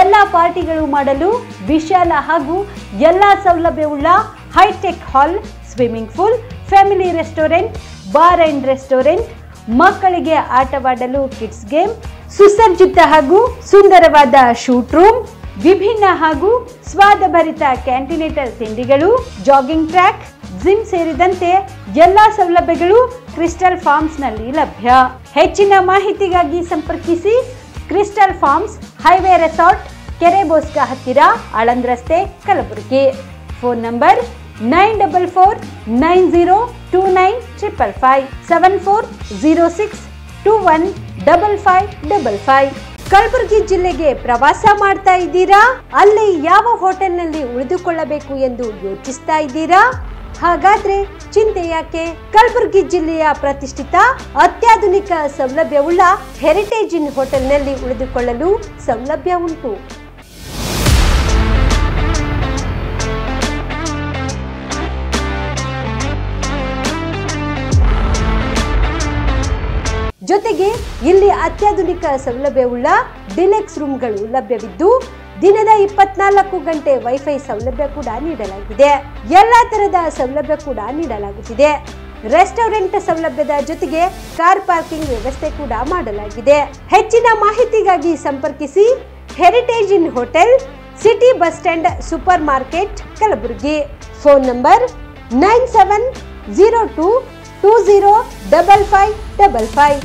ಎಲ್ಲಾ ಪಾರ್ಟಿಗಳು ಮಾಡಲು ವಿಶಾಲ ಹಾಗೂ ಎಲ್ಲಾ ಸೌಲಭ್ಯವುಳ್ಳ hi-tech hall, swimming pool, family restaurant, bar and restaurant, ಮಕ್ಕಳಿಗೆ ಆಟವಾಡಲು ಕಿಡ್ಸ್ ಗೇಮ್, ಸುಸಜ್ಜಿತ ಹಾಗೂ ಸುಂದರವಾದ ಶೂಟ್ ರೂಮ್, ವಿಭಿನ್ನ ಹಾಗೂ ಸ್ವಾದಭರಿತ ಕ್ಯಾಂಟಿನೇಟಲ್ ತಿಂಡಿಗಳು, ಜಾಗಿಂಗ್ ಟ್ರ್ಯಾಕ್, ಜಿಮ್ ಸೇರಿದಂತೆ ಎಲ್ಲಾ ಸೌಲಭ್ಯಗಳು ಕ್ರಿಸ್ಟಲ್ ಫಾರ್ಮ್ಸ್ ನಲ್ಲಿ ಲಭ್ಯ. ಹೆಚ್ಚಿನ ಮಾಹಿತಿಗಾಗಿ ಸಂಪರ್ಕಿಸಿ ಕ್ರಿಸ್ಟಲ್ ಫಾರ್ಮ್ಸ್ ಹೈವೇ ರೆಸಾರ್ಟ್, ಕೆರೆ ಬೋಸ್ಕ ಹತ್ತಿರ, ಆಳಂದ್ ರಸ್ತೆ, ಕಲಬುರಗಿ. Phone number 9490295555 7406215555. ಕಲಬುರಗಿ ಜಿಲ್ಲೆಗೆ ಪ್ರವಾಸ ಮಾಡ್ತಾ ಇದ್ದೀರಾ? ಅಲ್ಲಿ ಯಾವ ಹೋಟೆಲ್ನಲ್ಲಿ ಉಳಿದುಕೊಳ್ಳಬೇಕು ಎಂದು ಯೋಚಿಸ್ತಾ ಇದ್ದೀರಾ? ಹಾಗಾದ್ರೆ ಚಿಂತೆ ಯಾಕೆ? ಕಲಬುರಗಿ ಜಿಲ್ಲೆಯ ಪ್ರತಿಷ್ಠಿತ ಅತ್ಯಾಧುನಿಕ ಸೌಲಭ್ಯವುಳ್ಳ ಹೆರಿಟೇಜ್ ಇನ್ ಹೋಟೆಲ್ನಲ್ಲಿ ಉಳಿದುಕೊಳ್ಳಲು ಸೌಲಭ್ಯ ಉಂಟು. ಜೊತೆಗೆ ಇಲ್ಲಿ ಅತ್ಯಾಧುನಿಕ ಸೌಲಭ್ಯವುಳ್ಳ ಡಿಲೆಕ್ಸ್ ರೂಮ್ಗಳು ಲಭ್ಯವಿದ್ದು ದಿನದ 24 ಗಂಟೆ ವೈಫೈ ಸೌಲಭ್ಯ ಕೂಡ ನೀಡಲಾಗಿದೆ. ಎಲ್ಲಾ ತರಹದ ಸೌಲಭ್ಯ ಕೂಡ ನೀಡಲಾಗುತ್ತಿದೆ. ರೆಸ್ಟೋರೆಂಟ್ ಸೌಲಭ್ಯದ ಜೊತೆಗೆ ಕಾರ್ ಪಾರ್ಕಿಂಗ್ ವ್ಯವಸ್ಥೆ ಕೂಡ ಮಾಡಲಾಗಿದೆ. ಹೆಚ್ಚಿನ ಮಾಹಿತಿಗಾಗಿ ಸಂಪರ್ಕಿಸಿ heritage inn hotel, city bus stand, super market, Kalaburagi. Phone number 9702205555.